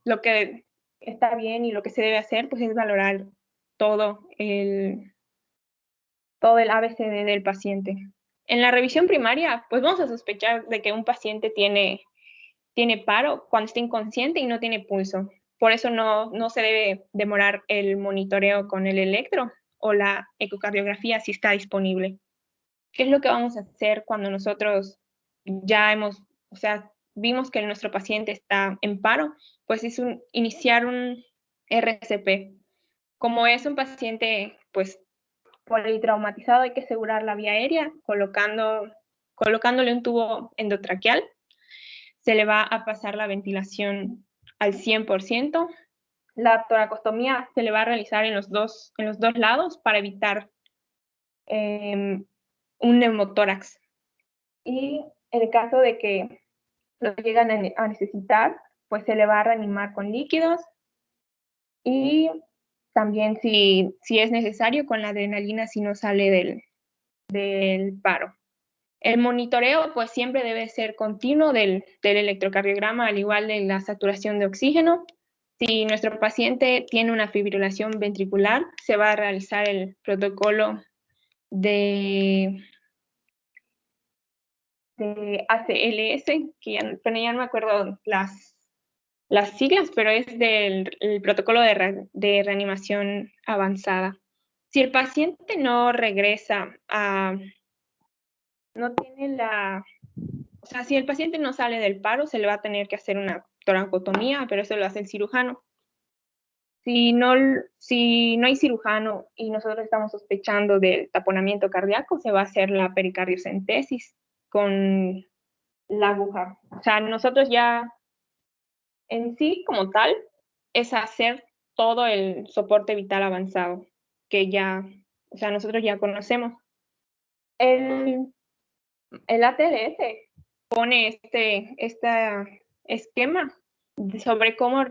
lo que está bien y lo que se debe hacer pues es valorar todo el ABCD del paciente. En la revisión primaria pues vamos a sospechar de que un paciente tiene paro cuando está inconsciente y no tiene pulso. Por eso no se debe demorar el monitoreo con el electro o la ecocardiografía si está disponible. ¿Qué es lo que vamos a hacer cuando nosotros ya vimos que nuestro paciente está en paro? Pues es iniciar un RCP. Como es un paciente pues politraumatizado, hay que asegurar la vía aérea colocándole un tubo endotraqueal. Se le va a pasar la ventilación al 100%. La toracostomía se le va a realizar en los dos lados para evitar un neumotórax. Y en el caso de que lo llegan a necesitar, pues se le va a reanimar con líquidos y también si es necesario con la adrenalina si no sale del paro. El monitoreo pues siempre debe ser continuo del electrocardiograma, al igual de la saturación de oxígeno. Si nuestro paciente tiene una fibrilación ventricular, se va a realizar el protocolo de ACLS, que ya no me acuerdo las siglas, pero es del protocolo de reanimación avanzada. Si el paciente no regresa si el paciente no sale del paro, se le va a tener que hacer una toracotomía, pero eso lo hace el cirujano. Si no hay cirujano y nosotros estamos sospechando del taponamiento cardíaco, se va a hacer la pericardiocentesis con la aguja. O sea, nosotros ya en sí, como tal, es hacer todo el soporte vital avanzado que nosotros ya conocemos. El ATLS pone este esquema sobre cómo,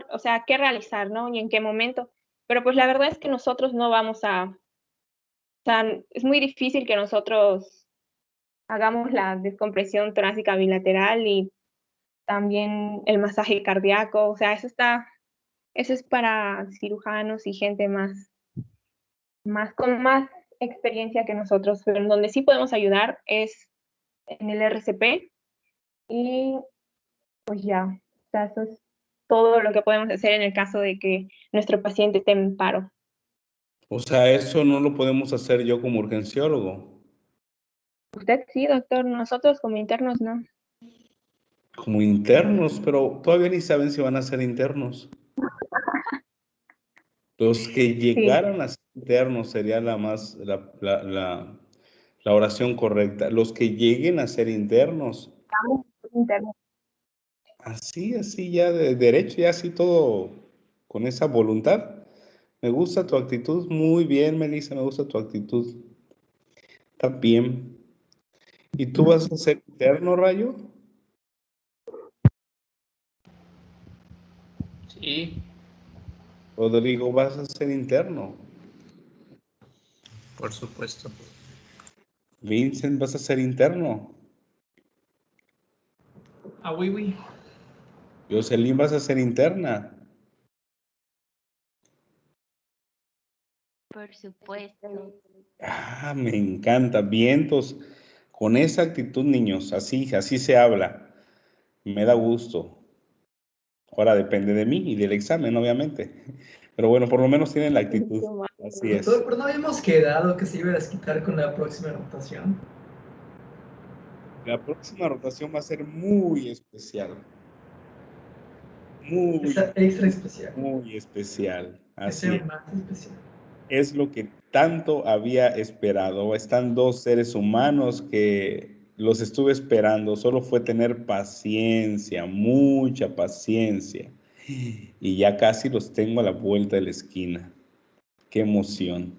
qué realizar, ¿no? Y en qué momento. Pero pues la verdad es que nosotros no vamos es muy difícil que nosotros hagamos la descompresión torácica bilateral y también el masaje cardíaco, eso es para cirujanos y gente con más experiencia que nosotros, pero en donde sí podemos ayudar es en el RCP y pues ya, eso es todo lo que podemos hacer en el caso de que nuestro paciente esté en paro. O sea, eso no lo podemos hacer yo como urgenciólogo. Usted sí, doctor, nosotros como internos no. Como internos, pero todavía ni saben si van a ser internos. Los que llegaron a ser internos sería la oración correcta. Los que lleguen a ser internos. Así ya de derecho, ya así todo con esa voluntad. Me gusta tu actitud, muy bien, Melissa, me gusta tu actitud. Está bien. ¿Y tú vas a ser interno, Rayo? Sí. Rodrigo, ¿vas a ser interno? Por supuesto. Vincent, ¿vas a ser interno? Ah, oui. Jocelyn, ¿vas a ser interna? Por supuesto. Ah, me encanta. Vientos. Con esa actitud, niños, así se habla. Me da gusto. Ahora depende de mí y del examen, obviamente. Pero bueno, por lo menos tienen la actitud. Así es. Doctor, pero no habíamos quedado que se iba a desquitar con la próxima rotación. La próxima rotación va a ser muy especial. Extra especial. Muy especial. Así Que sea más especial. Es lo que tanto había esperado. Están dos seres humanos que los estuve esperando. Solo fue tener paciencia, mucha paciencia. Y ya casi los tengo a la vuelta de la esquina. Qué emoción.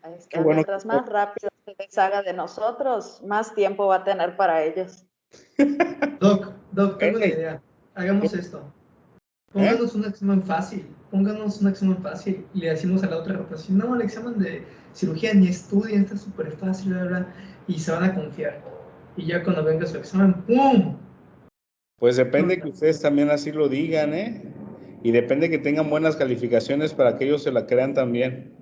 Ahí está. Bueno. Mientras más rápido se deshaga de nosotros, más tiempo va a tener para ellos. Doc, tengo una idea. Hagamos esto. Pónganos un examen fácil pónganos un examen fácil. Y le decimos a la otra rotación, no, el examen de cirugía ni estudien, está súper fácil, bla, bla, y se van a confiar. Y ya cuando venga su examen, ¡pum! Pues depende que ustedes también así lo digan, ¿eh? Y depende que tengan buenas calificaciones para que ellos se la crean también.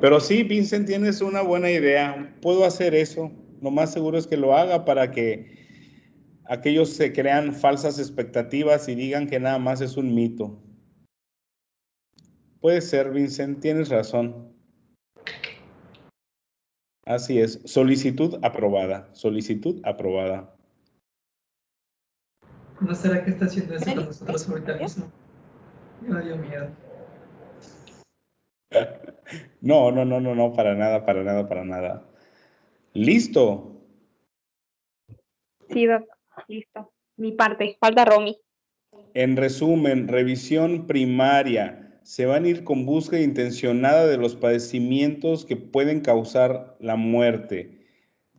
Pero sí, Vincent, tienes una buena idea. Puedo hacer eso. Lo más seguro es que lo haga para que aquellos se crean falsas expectativas y digan que nada más es un mito. Puede ser, Vincent, tienes razón. Así es. Solicitud aprobada. Solicitud aprobada. ¿No será que está haciendo eso con nosotros ahorita mismo? Me dio miedo. No, para nada, para nada, para nada. ¿Listo? Sí, doc, listo. Mi parte, falta Romy. En resumen, revisión primaria. Se van a ir con búsqueda intencionada de los padecimientos que pueden causar la muerte.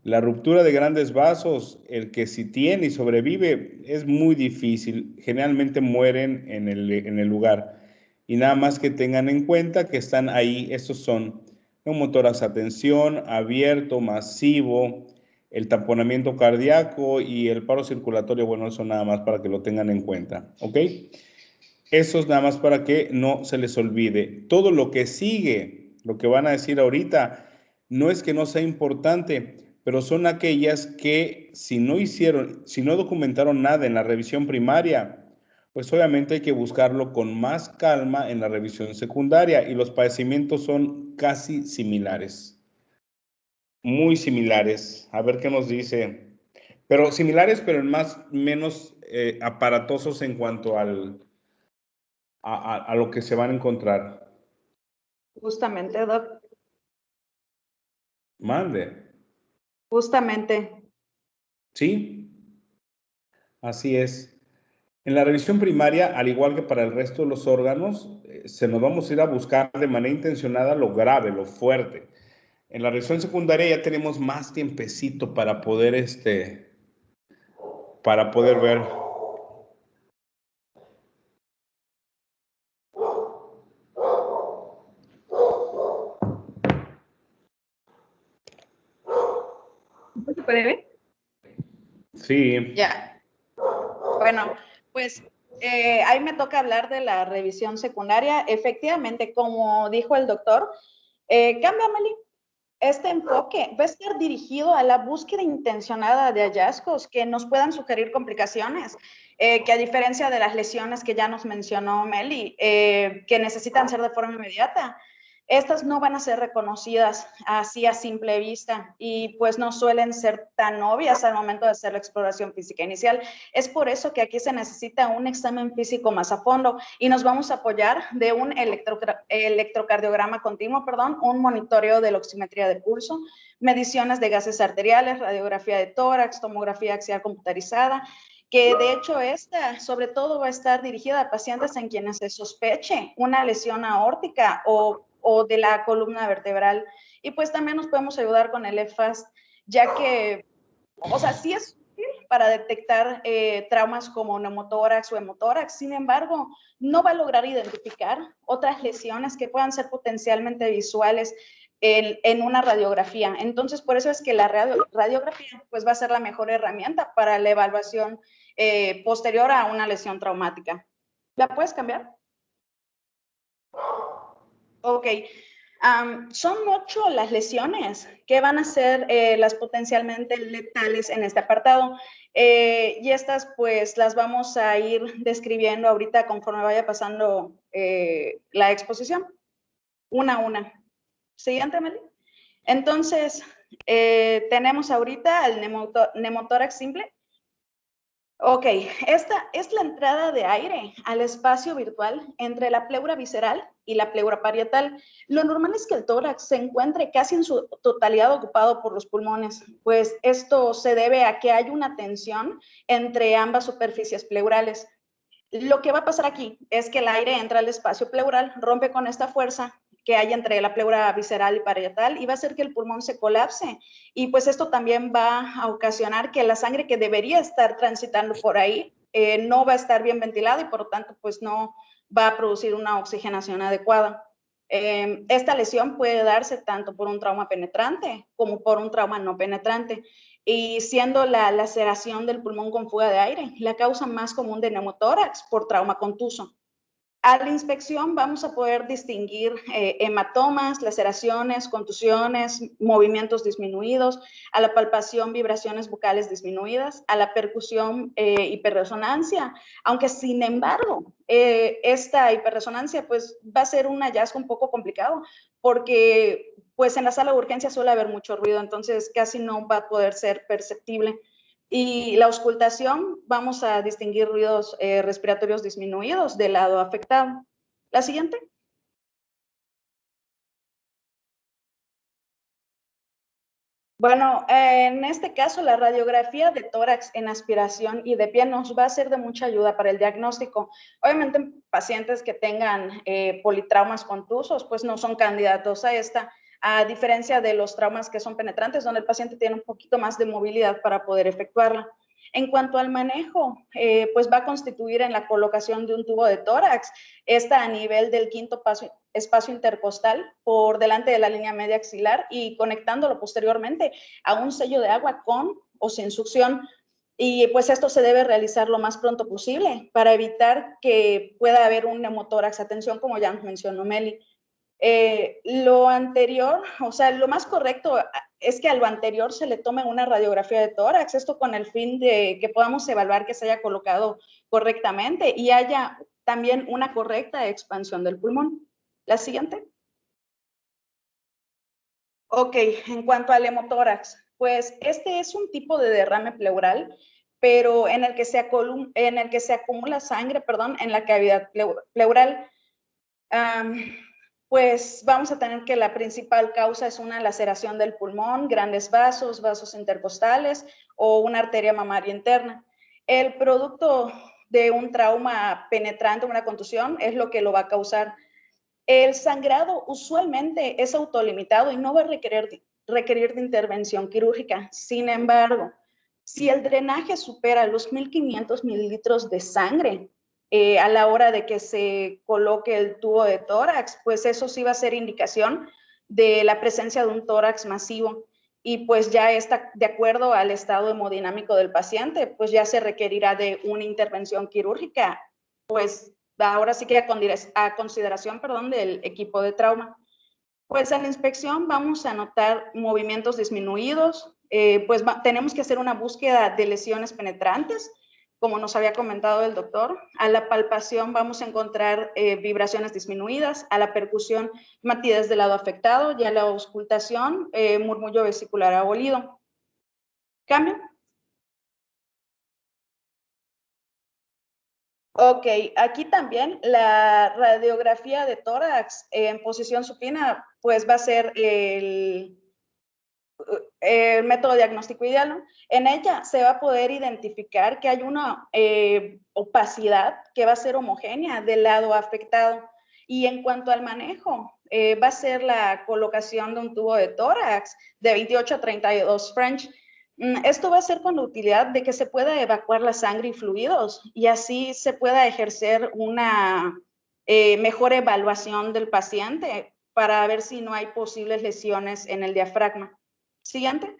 La ruptura de grandes vasos, el que si tiene y sobrevive, es muy difícil. Generalmente mueren en el lugar. Y nada más que tengan en cuenta que están ahí, estos son neumotórax a tensión, abierto, masivo, el tamponamiento cardíaco y el paro circulatorio. Bueno, eso nada más para que lo tengan en cuenta, ¿ok? Eso es nada más para que no se les olvide. Todo lo que sigue, lo que van a decir ahorita, no es que no sea importante, pero son aquellas que si no documentaron nada en la revisión primaria, pues obviamente hay que buscarlo con más calma en la revisión secundaria y los padecimientos son casi similares. Muy similares. A ver qué nos dice. Pero similares, pero menos aparatosos en cuanto a lo que se van a encontrar. Justamente, Doc. Mande. Justamente. Sí, así es. En la revisión primaria, al igual que para el resto de los órganos, se nos vamos a ir a buscar de manera intencionada lo grave, lo fuerte. En la revisión secundaria ya tenemos más tiempecito para poder ver. ¿Se puede ver? Sí. Ya. Bueno, pues ahí me toca hablar de la revisión secundaria. Efectivamente, como dijo el doctor, cámbiamele. Este enfoque va a estar dirigido a la búsqueda intencionada de hallazgos que nos puedan sugerir complicaciones, que a diferencia de las lesiones que ya nos mencionó Meli, que necesitan ser de forma inmediata, estas no van a ser reconocidas así a simple vista y pues no suelen ser tan obvias al momento de hacer la exploración física inicial. Es por eso que aquí se necesita un examen físico más a fondo y nos vamos a apoyar de un electrocardiograma continuo, un monitoreo de la oximetría de pulso, mediciones de gases arteriales, radiografía de tórax, tomografía axial computarizada, que de hecho esta sobre todo va a estar dirigida a pacientes en quienes se sospeche una lesión aórtica o de la columna vertebral. Y pues también nos podemos ayudar con el EFAST, ya que, o sea, sí es útil para detectar traumas como neumotórax o hemotórax, sin embargo, no va a lograr identificar otras lesiones que puedan ser potencialmente visuales en una radiografía. Entonces, por eso es que la radiografía pues va a ser la mejor herramienta para la evaluación posterior a una lesión traumática. ¿La puedes cambiar? Ok. Son 8 las lesiones que van a ser las potencialmente letales en este apartado. Y estas pues las vamos a ir describiendo ahorita conforme vaya pasando la exposición, una a una. Siguiente, Meli. Entonces, tenemos ahorita el neumotórax simple. Ok, esta es la entrada de aire al espacio virtual entre la pleura visceral y la pleura parietal. Lo normal es que el tórax se encuentre casi en su totalidad ocupado por los pulmones, pues esto se debe a que hay una tensión entre ambas superficies pleurales. Lo que va a pasar aquí es que el aire entra al espacio pleural, rompe con esta fuerza que hay entre la pleura visceral y parietal y va a hacer que el pulmón se colapse. Y pues esto también va a ocasionar que la sangre que debería estar transitando por ahí no va a estar bien ventilada y por lo tanto pues no va a producir una oxigenación adecuada. Esta lesión puede darse tanto por un trauma penetrante como por un trauma no penetrante, y siendo la laceración del pulmón con fuga de aire la causa más común de neumotórax por trauma contuso. A la inspección vamos a poder distinguir hematomas, laceraciones, contusiones, movimientos disminuidos, a la palpación, vibraciones bucales disminuidas, a la percusión, hiperresonancia, aunque sin embargo, esta hiperresonancia pues va a ser un hallazgo un poco complicado porque pues en la sala de urgencia suele haber mucho ruido, entonces casi no va a poder ser perceptible. Y la auscultación, vamos a distinguir ruidos respiratorios disminuidos del lado afectado. La siguiente. Bueno, en este caso, la radiografía de tórax en aspiración y de pie nos va a ser de mucha ayuda para el diagnóstico. Obviamente, pacientes que tengan politraumas contusos, pues no son candidatos a esta, a diferencia de los traumas que son penetrantes, donde el paciente tiene un poquito más de movilidad para poder efectuarla. En cuanto al manejo, pues va a constituir en la colocación de un tubo de tórax, esta a nivel del quinto espacio intercostal por delante de la línea media axilar y conectándolo posteriormente a un sello de agua con o sin succión. Y pues esto se debe realizar lo más pronto posible para evitar que pueda haber un neumotórax. Atención, como ya mencionó Meli. Lo anterior, o sea, lo más correcto es que a lo anterior se le tome una radiografía de tórax, esto con el fin de que podamos evaluar que se haya colocado correctamente y haya también una correcta expansión del pulmón. La siguiente. Ok, en cuanto al hemotórax, pues este es un tipo de derrame pleural, pero en el que se acumula sangre, en la cavidad pleural. Pues vamos a tener que la principal causa es una laceración del pulmón, grandes vasos, vasos intercostales o una arteria mamaria interna. El producto de un trauma penetrante, una contusión, es lo que lo va a causar. El sangrado usualmente es autolimitado y no va a requerir de intervención quirúrgica. Sin embargo, si el drenaje supera los 1.500 mililitros de sangre, a la hora de que se coloque el tubo de tórax, pues eso sí va a ser indicación de la presencia de un tórax masivo y pues ya está de acuerdo al estado hemodinámico del paciente, pues ya se requerirá de una intervención quirúrgica, pues ahora sí que a consideración del equipo de trauma. Pues en la inspección vamos a notar movimientos disminuidos, pues tenemos que hacer una búsqueda de lesiones penetrantes, como nos había comentado el doctor. A la palpación vamos a encontrar vibraciones disminuidas, a la percusión matidez del lado afectado y a la auscultación murmullo vesicular abolido. ¿Cambio? Ok, aquí también la radiografía de tórax en posición supina, pues va a ser el método diagnóstico ideal, ¿no? En ella se va a poder identificar que hay una opacidad que va a ser homogénea del lado afectado. Y en cuanto al manejo, va a ser la colocación de un tubo de tórax de 28 a 32 French. Esto va a ser con la utilidad de que se pueda evacuar la sangre y fluidos y así se pueda ejercer una mejor evaluación del paciente para ver si no hay posibles lesiones en el diafragma. Siguiente.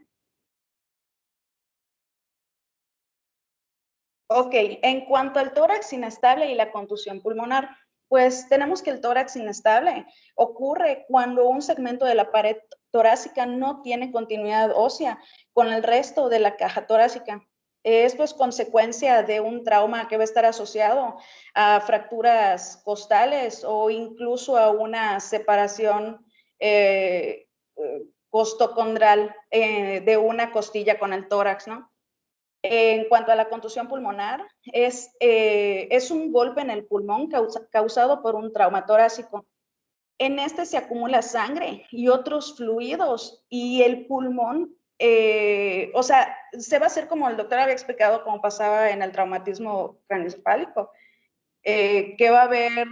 Ok, en cuanto al tórax inestable y la contusión pulmonar, pues tenemos que el tórax inestable ocurre cuando un segmento de la pared torácica no tiene continuidad ósea con el resto de la caja torácica. Esto es consecuencia de un trauma que va a estar asociado a fracturas costales o incluso a una separación costocondral de una costilla con el tórax, ¿no? En cuanto a la contusión pulmonar, es un golpe en el pulmón causado por un trauma torácico. En este se acumula sangre y otros fluidos y el pulmón, o sea, se va a hacer como el doctor había explicado, como pasaba en el traumatismo craneoencefálico, que va a haber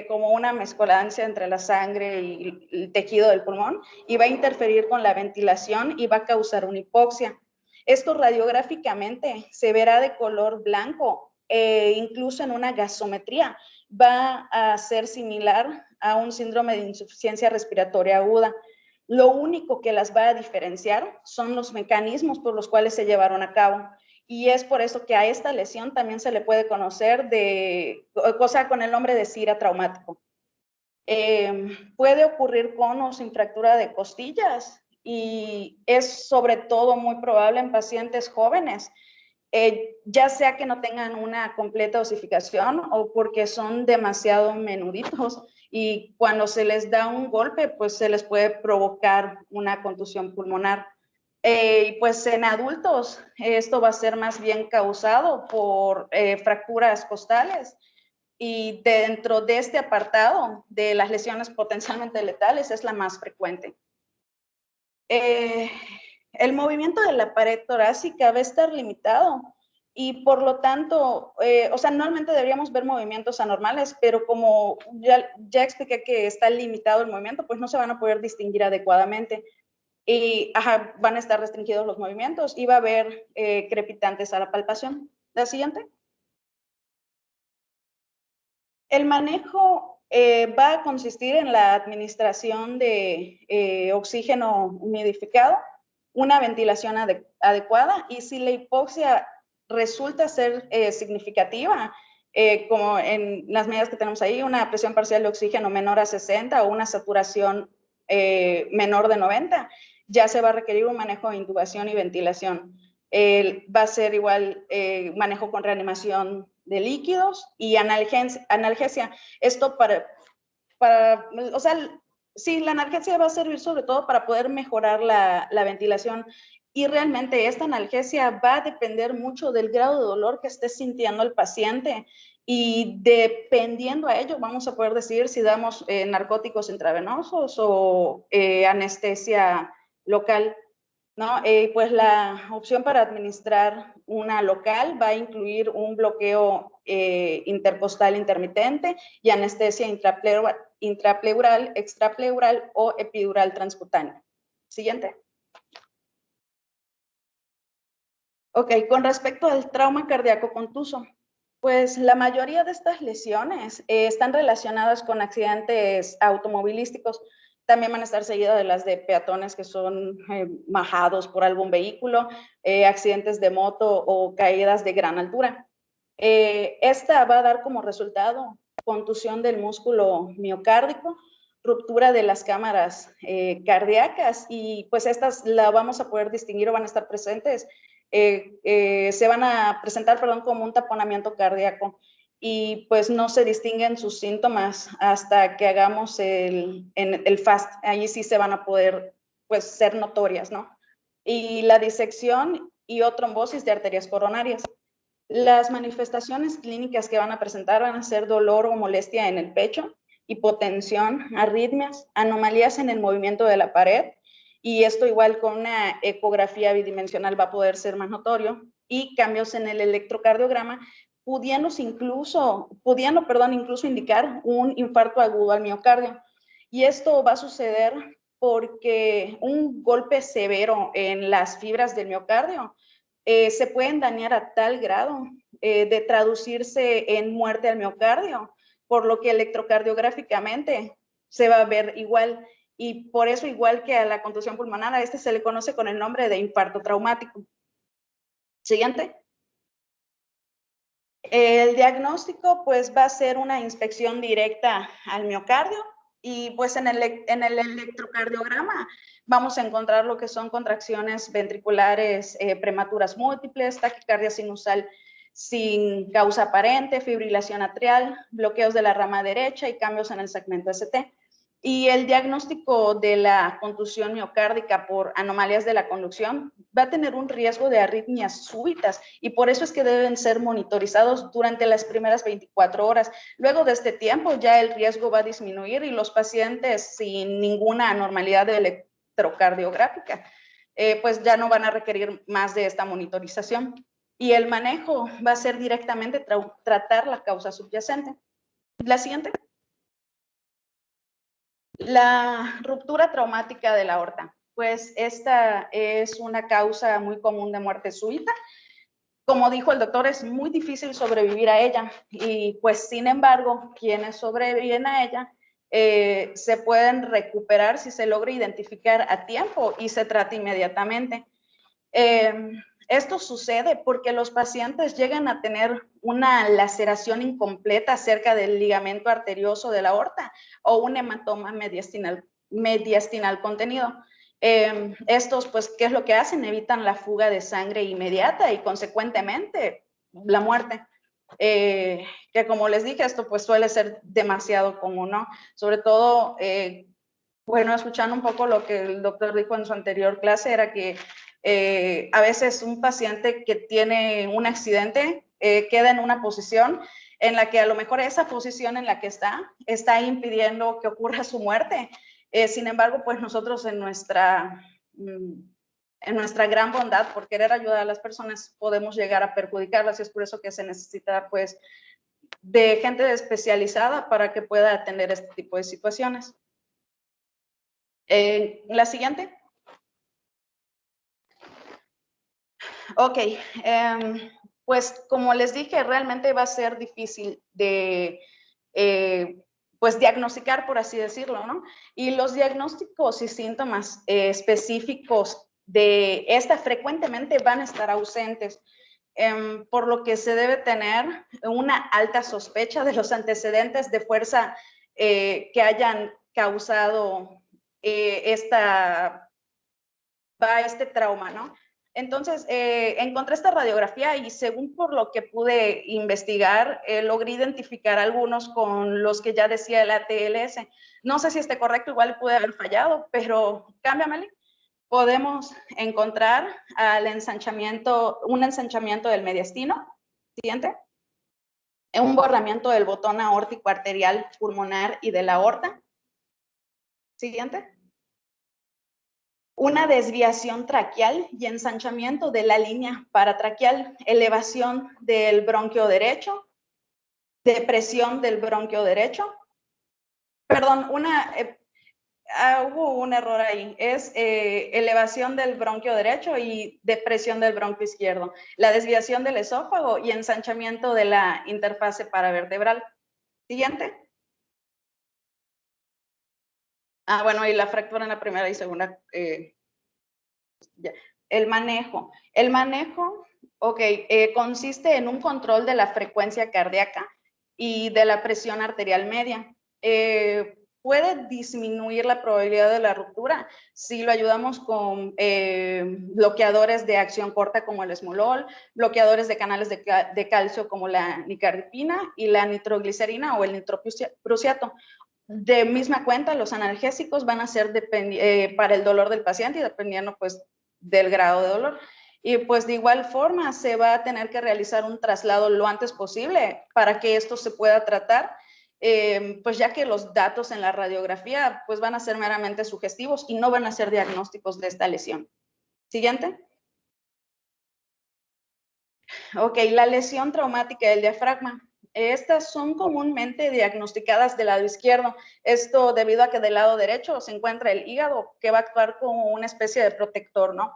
como una mezcolancia entre la sangre y el tejido del pulmón y va a interferir con la ventilación y va a causar una hipoxia. Esto radiográficamente se verá de color blanco, incluso en una gasometría, va a ser similar a un síndrome de insuficiencia respiratoria aguda. Lo único que las va a diferenciar son los mecanismos por los cuales se llevaron a cabo. Y es por eso que a esta lesión también se le puede conocer con el nombre de SIRA traumático. Puede ocurrir con o sin fractura de costillas y es sobre todo muy probable en pacientes jóvenes, ya sea que no tengan una completa osificación o porque son demasiado menuditos y cuando se les da un golpe, pues se les puede provocar una contusión pulmonar. Y pues en adultos esto va a ser más bien causado por fracturas costales. Y dentro de este apartado de las lesiones potencialmente letales es la más frecuente. El movimiento de la pared torácica va a estar limitado y por lo tanto, normalmente deberíamos ver movimientos anormales, pero como ya expliqué que está limitado el movimiento, pues no se van a poder distinguir adecuadamente y van a estar restringidos los movimientos y va a haber crepitantes a la palpación. La siguiente. El manejo va a consistir en la administración de oxígeno humidificado, una ventilación adecuada y si la hipoxia resulta ser significativa, como en las medidas que tenemos ahí, una presión parcial de oxígeno menor a 60 o una saturación menor de 90, ya se va a requerir un manejo de intubación y ventilación. Va a ser igual manejo con reanimación de líquidos y analgesia. Esto sí, la analgesia va a servir sobre todo para poder mejorar la ventilación y realmente esta analgesia va a depender mucho del grado de dolor que esté sintiendo el paciente y dependiendo a ello vamos a poder decidir si damos narcóticos intravenosos o anestesia local. ¿No? Pues la opción para administrar una local va a incluir un bloqueo intercostal intermitente y anestesia intrapleural, extrapleural o epidural transcutánea. Siguiente. Ok, con respecto al trauma cardíaco contuso, pues la mayoría de estas lesiones están relacionadas con accidentes automovilísticos. También van a estar seguidas de las de peatones que son majados por algún vehículo, accidentes de moto o caídas de gran altura. Esta va a dar como resultado contusión del músculo miocárdico, ruptura de las cámaras cardíacas y pues estas la vamos a poder distinguir o van a estar presentes. Se van a presentar, como un taponamiento cardíaco y pues no se distinguen sus síntomas hasta que hagamos el FAST. Allí sí se van a poder pues ser notorias, ¿no? Y la disección y o trombosis de arterias coronarias. Las manifestaciones clínicas que van a presentar van a ser dolor o molestia en el pecho, hipotensión, arritmias, anomalías en el movimiento de la pared, y esto igual con una ecografía bidimensional va a poder ser más notorio, y cambios en el electrocardiograma, pudiendo incluso indicar un infarto agudo al miocardio. Y esto va a suceder porque un golpe severo en las fibras del miocardio se pueden dañar a tal grado de traducirse en muerte al miocardio, por lo que electrocardiográficamente se va a ver igual. Y por eso, igual que a la contusión pulmonar, a este se le conoce con el nombre de infarto traumático. Siguiente. El diagnóstico, pues, va a ser una inspección directa al miocardio y, pues, en el electrocardiograma vamos a encontrar lo que son contracciones ventriculares prematuras múltiples, taquicardia sinusal sin causa aparente, fibrilación atrial, bloqueos de la rama derecha y cambios en el segmento ST. Y el diagnóstico de la contusión miocárdica por anomalías de la conducción va a tener un riesgo de arritmias súbitas y por eso es que deben ser monitorizados durante las primeras 24 horas. Luego de este tiempo ya el riesgo va a disminuir y los pacientes sin ninguna anormalidad electrocardiográfica pues ya no van a requerir más de esta monitorización. Y el manejo va a ser directamente tratar la causa subyacente. La siguiente. La ruptura traumática de la aorta, pues esta es una causa muy común de muerte súbita. como dijo el doctor, es muy difícil sobrevivir a ella y pues sin embargo, quienes sobreviven a ella se pueden recuperar si se logra identificar a tiempo y se trata inmediatamente. Esto sucede porque los pacientes llegan a tener una laceración incompleta cerca del ligamento arterioso de la aorta o un hematoma mediastinal contenido. Estos, pues, ¿qué es lo que hacen? Evitan la fuga de sangre inmediata y consecuentemente la muerte. Que como les dije, esto pues suele ser demasiado común, ¿no? Sobre todo, bueno, escuchando un poco lo que el doctor dijo en su anterior clase, era que a veces un paciente que tiene un accidente queda en una posición en la que a lo mejor esa posición en la que está impidiendo que ocurra su muerte. Sin embargo, pues nosotros en nuestra gran bondad por querer ayudar a las personas podemos llegar a perjudicarlas y es por eso que se necesita pues de gente especializada para que pueda atender este tipo de situaciones. La siguiente. Ok, pues como les dije, realmente va a ser difícil de pues diagnosticar, por así decirlo, ¿no? Y los diagnósticos y síntomas específicos de esta frecuentemente van a estar ausentes, por lo que se debe tener una alta sospecha de los antecedentes de fuerza que hayan causado este trauma, ¿no? Entonces, encontré esta radiografía y según por lo que pude investigar, logré identificar algunos con los que ya decía el ATLS. No sé si esté correcto, igual pude haber fallado, pero cámbiamele. Podemos encontrar un ensanchamiento del mediastino. Siguiente. Un borramiento del botón aórtico arterial pulmonar y de la aorta. Siguiente. Una desviación traqueal y ensanchamiento de la línea paratraqueal, elevación del bronquio derecho, depresión del bronquio derecho. Perdón, hubo un error ahí. Es elevación del bronquio derecho y depresión del bronquio izquierdo. La desviación del esófago y ensanchamiento de la interfase paravertebral. Siguiente. Bueno, y la fractura en la primera y segunda. Ya. El manejo. El manejo, ok, consiste en un control de la frecuencia cardíaca y de la presión arterial media. Puede disminuir la probabilidad de la ruptura si lo ayudamos con bloqueadores de acción corta como el esmolol, bloqueadores de canales de calcio como la nicardipina y la nitroglicerina o el nitroprusiato. De misma cuenta, los analgésicos van a ser para el dolor del paciente y dependiendo pues del grado de dolor. Y pues de igual forma se va a tener que realizar un traslado lo antes posible para que esto se pueda tratar, pues ya que los datos en la radiografía pues van a ser meramente sugestivos y no van a ser diagnósticos de esta lesión. Siguiente. Ok, la lesión traumática del diafragma. Estas son comúnmente diagnosticadas del lado izquierdo. Esto debido a que del lado derecho se encuentra el hígado, que va a actuar como una especie de protector, ¿no?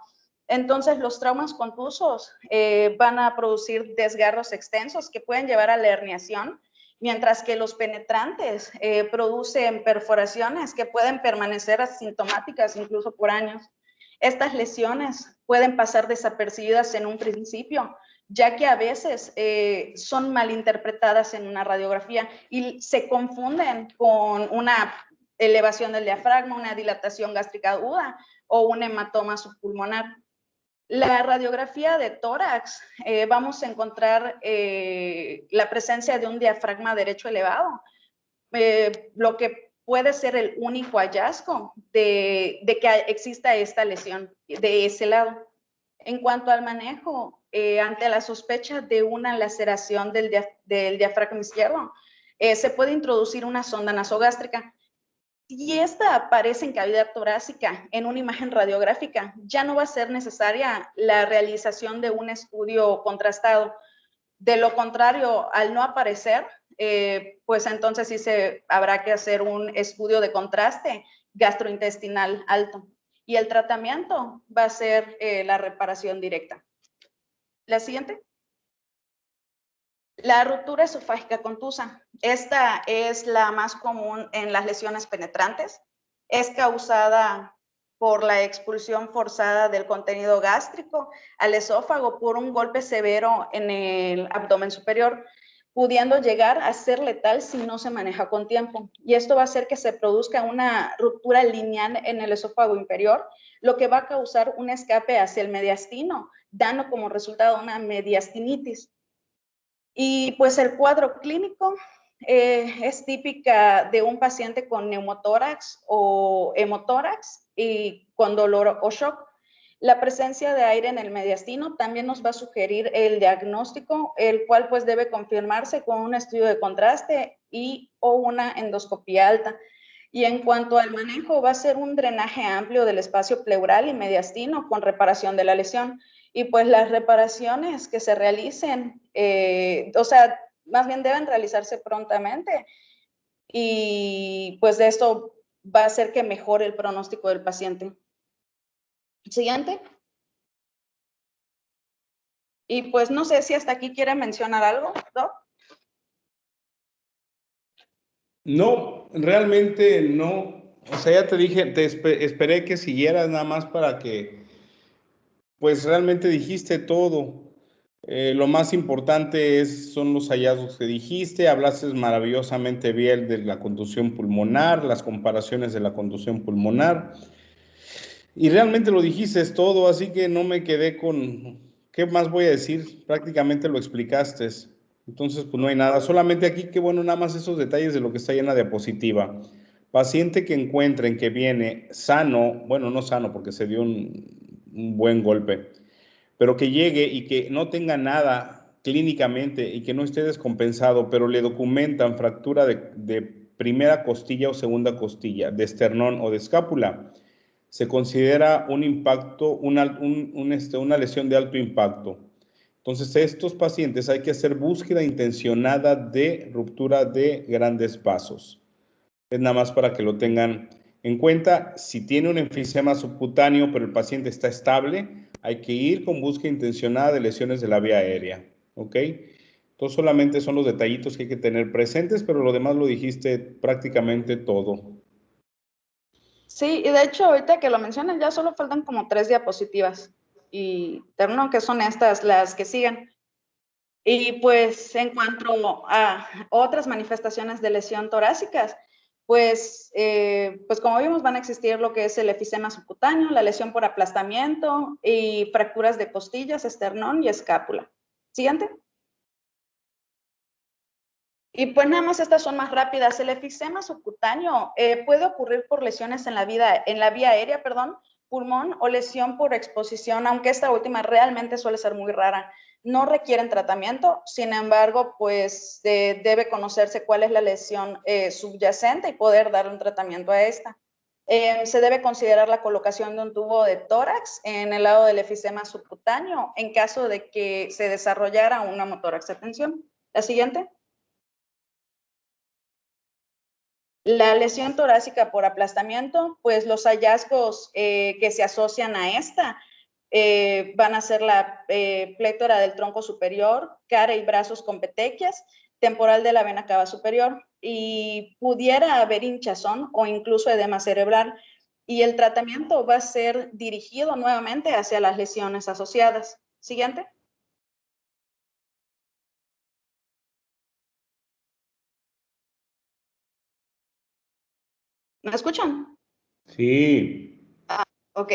Entonces, los traumas contusos van a producir desgarros extensos que pueden llevar a la herniación, mientras que los penetrantes producen perforaciones que pueden permanecer asintomáticas incluso por años. Estas lesiones pueden pasar desapercibidas en un principio, ya que a veces son malinterpretadas en una radiografía y se confunden con una elevación del diafragma, una dilatación gástrica aguda o un hematoma subpulmonar. La radiografía de tórax, vamos a encontrar la presencia de un diafragma derecho elevado, lo que puede ser el único hallazgo de que exista esta lesión de ese lado. En cuanto al manejo, ante la sospecha de una laceración del diafragma izquierdo, se puede introducir una sonda nasogástrica. Si esta aparece en cavidad torácica en una imagen radiográfica, ya no va a ser necesaria la realización de un estudio contrastado. De lo contrario, al no aparecer, pues entonces sí habrá que hacer un estudio de contraste gastrointestinal alto. Y el tratamiento va a ser la reparación directa. La siguiente. La ruptura esofágica contusa. Esta es la más común en las lesiones penetrantes. Es causada por la expulsión forzada del contenido gástrico al esófago por un golpe severo en el abdomen superior, pudiendo llegar a ser letal si no se maneja con tiempo. Y esto va a hacer que se produzca una ruptura lineal en el esófago inferior, lo que va a causar un escape hacia el mediastino, dando como resultado una mediastinitis. Y pues el cuadro clínico es típica de un paciente con neumotórax o hemotórax y con dolor o shock. La presencia de aire en el mediastino también nos va a sugerir el diagnóstico, el cual pues debe confirmarse con un estudio de contraste y o una endoscopía alta. Y en cuanto al manejo, va a ser un drenaje amplio del espacio pleural y mediastino con reparación de la lesión. Y pues las reparaciones que se realicen, o sea, más bien deben realizarse prontamente. Y pues de esto va a hacer que mejore el pronóstico del paciente. Siguiente. Y pues no sé si hasta aquí quiere mencionar algo, ¿no? No, realmente no. O sea, ya te dije, esperé que siguieras nada más para que, pues realmente dijiste todo. Lo más importante son los hallazgos que dijiste, hablaste maravillosamente bien de la contusión pulmonar, las comparaciones de la contusión pulmonar, y realmente lo dijiste es todo, así que no me quedé con, ¿qué más voy a decir? Prácticamente lo explicaste. Entonces, pues no hay nada, solamente aquí, qué bueno, nada más esos detalles de lo que está ahí en la diapositiva. Paciente que encuentren que viene sano, bueno, no sano porque se dio un buen golpe, pero que llegue y que no tenga nada clínicamente y que no esté descompensado, pero le documentan fractura de primera costilla o segunda costilla, de esternón o de escápula, se considera un impacto, una lesión de alto impacto. Entonces, estos pacientes hay que hacer búsqueda intencionada de ruptura de grandes vasos. Es nada más para que lo tengan en cuenta. Si tiene un enfisema subcutáneo, pero el paciente está estable, hay que ir con búsqueda intencionada de lesiones de la vía aérea. ¿Ok? Entonces, solamente son los detallitos que hay que tener presentes, pero lo demás lo dijiste prácticamente todo. Sí, y de hecho, ahorita que lo mencionan, ya solo faltan como 3 diapositivas. Y termino que son estas las que siguen. Y pues en cuanto a otras manifestaciones de lesión torácicas, pues como vimos van a existir lo que es el efisema subcutáneo, la lesión por aplastamiento y fracturas de costillas, esternón y escápula. Siguiente. Y pues nada más estas son más rápidas. El efisema subcutáneo puede ocurrir por lesiones en la vía aérea, pulmón o lesión por exposición, aunque esta última realmente suele ser muy rara. No requieren tratamiento, sin embargo, pues debe conocerse cuál es la lesión subyacente y poder darle un tratamiento a esta. Se debe considerar la colocación de un tubo de tórax en el lado del efisema subcutáneo en caso de que se desarrollara una hemotórax de tensión. La siguiente. La lesión torácica por aplastamiento, pues los hallazgos que se asocian a esta van a ser la plétora del tronco superior, cara y brazos con petequias, temporal de la vena cava superior, y pudiera haber hinchazón o incluso edema cerebral, y el tratamiento va a ser dirigido nuevamente hacia las lesiones asociadas. Siguiente. ¿Me escuchan? Sí. Ok.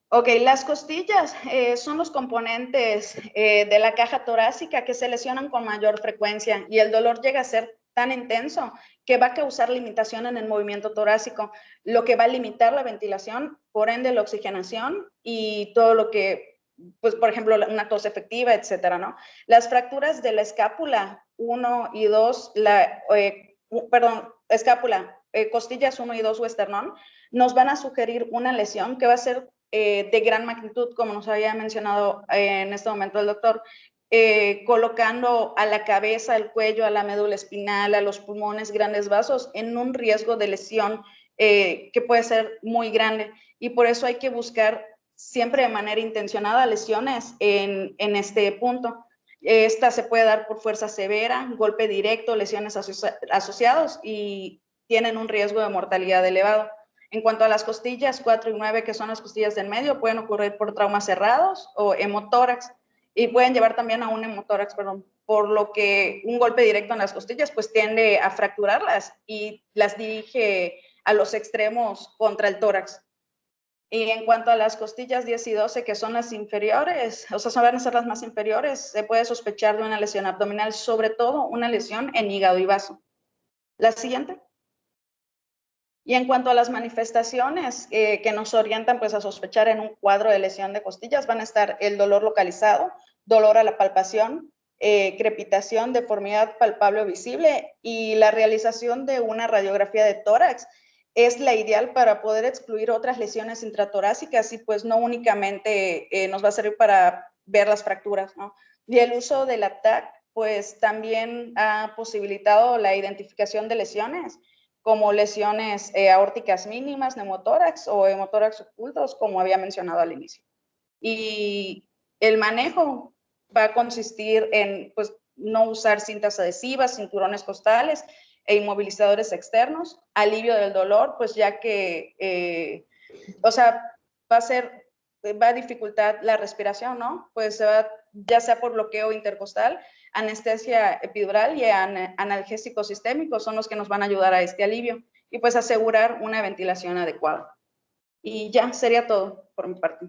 Ok, las costillas son los componentes de la caja torácica que se lesionan con mayor frecuencia y el dolor llega a ser tan intenso que va a causar limitación en el movimiento torácico, lo que va a limitar la ventilación, por ende la oxigenación y todo lo que, pues por ejemplo, una tos efectiva, etcétera, ¿no? Las fracturas de la escápula 1 y 2, escápula, costillas 1 y 2 o esternón, nos van a sugerir una lesión que va a ser de gran magnitud, como nos había mencionado en este momento el doctor, colocando a la cabeza, al cuello, a la médula espinal, a los pulmones, grandes vasos, en un riesgo de lesión que puede ser muy grande. Y por eso hay que buscar siempre de manera intencionada lesiones en este punto. Esta se puede dar por fuerza severa, golpe directo, lesiones asociados y tienen un riesgo de mortalidad elevado. En cuanto a las costillas 4 y 9, que son las costillas del medio, pueden ocurrir por traumas cerrados o hemotórax y pueden llevar también a un hemotórax, perdón, por lo que un golpe directo en las costillas pues tiende a fracturarlas y las dirige a los extremos contra el tórax. Y en cuanto a las costillas 10 y 12, que son las inferiores, o sea, van a ser las más inferiores, se puede sospechar de una lesión abdominal, sobre todo una lesión en hígado y vaso. La siguiente. Y en cuanto a las manifestaciones que nos orientan pues, a sospechar en un cuadro de lesión de costillas, van a estar el dolor localizado, dolor a la palpación, crepitación, deformidad palpable o visible y la realización de una radiografía de tórax es la ideal para poder excluir otras lesiones intratorácicas y pues no únicamente nos va a servir para ver las fracturas, ¿no? Y el uso del ATAC pues también ha posibilitado la identificación de lesiones como lesiones aórticas mínimas, neumotórax o hemotórax ocultos, como había mencionado al inicio. Y el manejo va a consistir en pues no usar cintas adhesivas, cinturones costales, e inmovilizadores externos, alivio del dolor, pues ya que, o sea, va a dificultar la respiración, ¿no? Pues ya sea por bloqueo intercostal, anestesia epidural y analgésicos sistémicos son los que nos van a ayudar a este alivio y pues asegurar una ventilación adecuada. Y ya, sería todo por mi parte.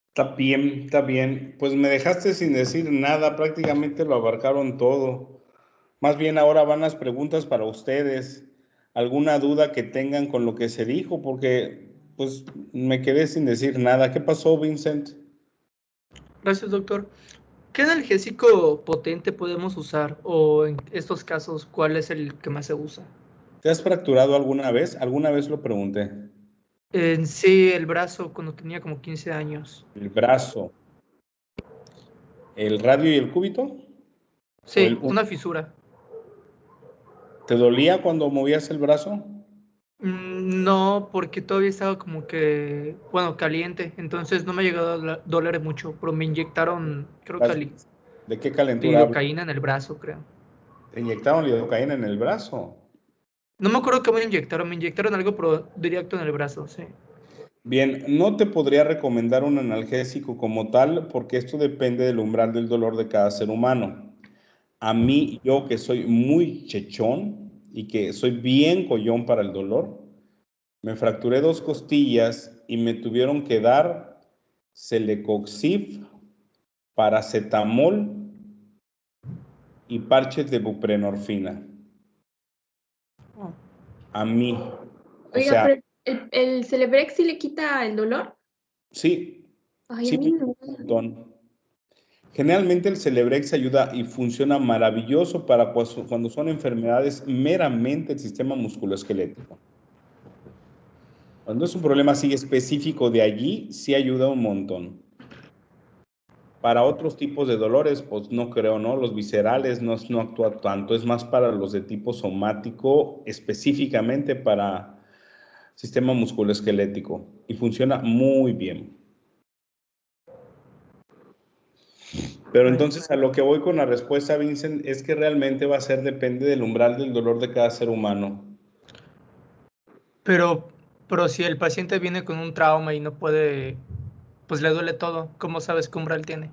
Está bien, está bien. Pues me dejaste sin decir nada, prácticamente lo abarcaron todo. Más bien ahora van las preguntas para ustedes. ¿Alguna duda que tengan con lo que se dijo? Porque pues me quedé sin decir nada. ¿Qué pasó, Vincent? Gracias, doctor. ¿Qué analgésico potente podemos usar? O en estos casos, ¿cuál es el que más se usa? ¿Te has fracturado alguna vez? Alguna vez lo pregunté. Sí, el brazo cuando tenía como 15 años. El brazo. ¿El radio y el cúbito? Sí, una fisura. ¿Te dolía cuando movías el brazo? No, porque todavía estaba como que, bueno, caliente, entonces no me ha llegado a doler mucho, pero me inyectaron, creo que ¿De qué calentura? lidocaína en el brazo, creo. ¿Te inyectaron lidocaína en el brazo? No me acuerdo qué me inyectaron algo, pero directo en el brazo, sí. Bien, no te podría recomendar un analgésico como tal, porque esto depende del umbral del dolor de cada ser humano. A mí, yo que soy muy chechón y que soy bien collón para el dolor, me fracturé 2 costillas y me tuvieron que dar Celecoxib, paracetamol y parches de buprenorfina. A mí. Oiga, pero ¿el Celebrex sí le quita el dolor? Sí. Ay, sí, a mí no. un montón. Generalmente el Celebrex ayuda y funciona maravilloso para cuando son enfermedades meramente del sistema musculoesquelético. Cuando es un problema así específico de allí, sí ayuda un montón. Para otros tipos de dolores, pues no creo, ¿no? Los viscerales no actúa tanto, es más para los de tipo somático, específicamente para sistema musculoesquelético y funciona muy bien. Pero entonces a lo que voy con la respuesta, Vincent, es que realmente va a ser, depende del umbral del dolor de cada ser humano. Pero si el paciente viene con un trauma y no puede, pues le duele todo, ¿cómo sabes qué umbral tiene?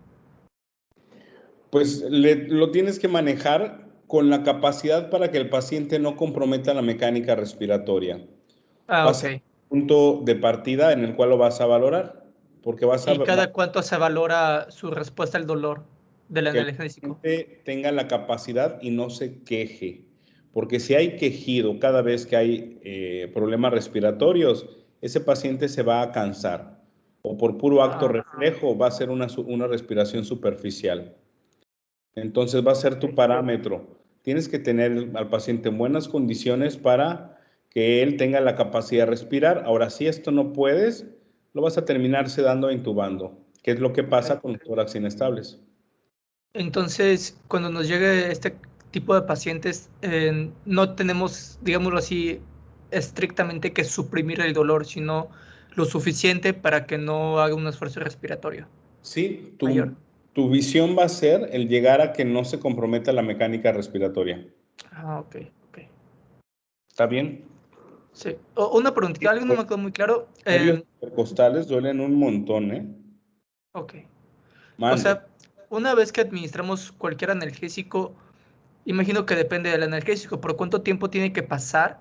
Pues lo tienes que manejar con la capacidad para que el paciente no comprometa la mecánica respiratoria. Va a ser un punto de partida en el cual lo vas a valorar. Porque ¿Y cada cuánto se valora su respuesta al dolor del analgésico? Que el paciente tenga la capacidad y no se queje. Porque si hay quejido cada vez que hay problemas respiratorios, ese paciente se va a cansar. O por puro acto reflejo va a ser una respiración superficial. Entonces va a ser tu parámetro. Tienes que tener al paciente en buenas condiciones para que él tenga la capacidad de respirar. Ahora, si esto no puedes, lo vas a terminar sedando e intubando, que es lo que pasa con los tórax inestables. Entonces, cuando nos llegue este tipo de pacientes, no tenemos, digámoslo así, estrictamente que suprimir el dolor, sino lo suficiente para que no haga un esfuerzo respiratorio. Sí, mayor. tu visión va a ser el llegar a que no se comprometa la mecánica respiratoria. Ah, ok. ¿Está bien? Sí. Una preguntita, algo no me quedó muy claro. Nervios intercostales duelen un montón, ¿eh? Ok. Mande. O sea, una vez que administramos cualquier analgésico, imagino que depende del analgésico, pero ¿cuánto tiempo tiene que pasar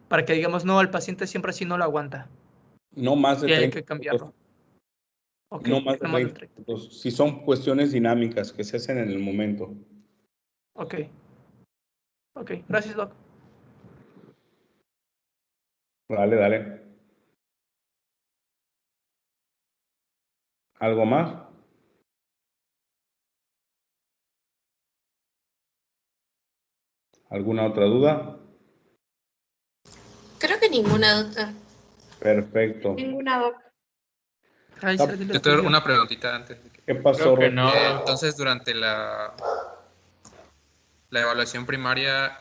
para que digamos, no, el paciente siempre así no lo aguanta no más de y hay 30 que minutos. cambiarlo? Ok, No más de no más de 30 30. minutos. Si son cuestiones dinámicas que se hacen en el momento. Ok. Ok, gracias, Doc. Dale. ¿Algo más? ¿Alguna otra duda? Creo que ninguna, doctor. Perfecto. Ninguna, Doc. Ay, Está- sí, dile Doctor, tuyo. una preguntita antes. ¿Qué pasó, Creo que Rodrigo? no. Entonces, durante la evaluación primaria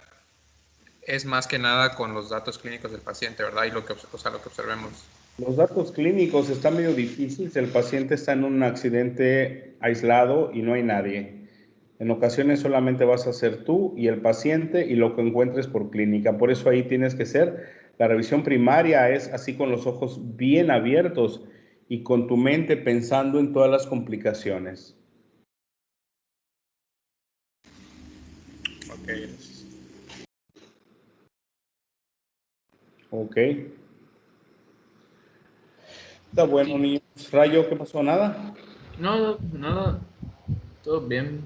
es más que nada con los datos clínicos del paciente, ¿verdad? Y lo que observemos. Los datos clínicos están medio difíciles. El paciente está en un accidente aislado y no hay nadie. En ocasiones solamente vas a ser tú y el paciente y lo que encuentres por clínica. Por eso ahí tienes que ser. La revisión primaria es así con los ojos bien abiertos y con tu mente pensando en todas las complicaciones. Ok, gracias. Ok. Está bueno, niños. Rayo, ¿qué pasó? ¿Nada? No, nada. Todo bien.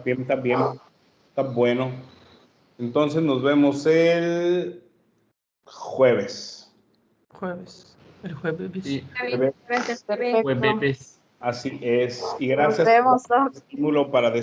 Está bien. Está bueno. Entonces nos vemos el jueves. Jueves. El jueves. Sí, Está bien, gracias. Perfecto. jueves. Así es. Y Nos gracias vemos, por Doc. el estímulo para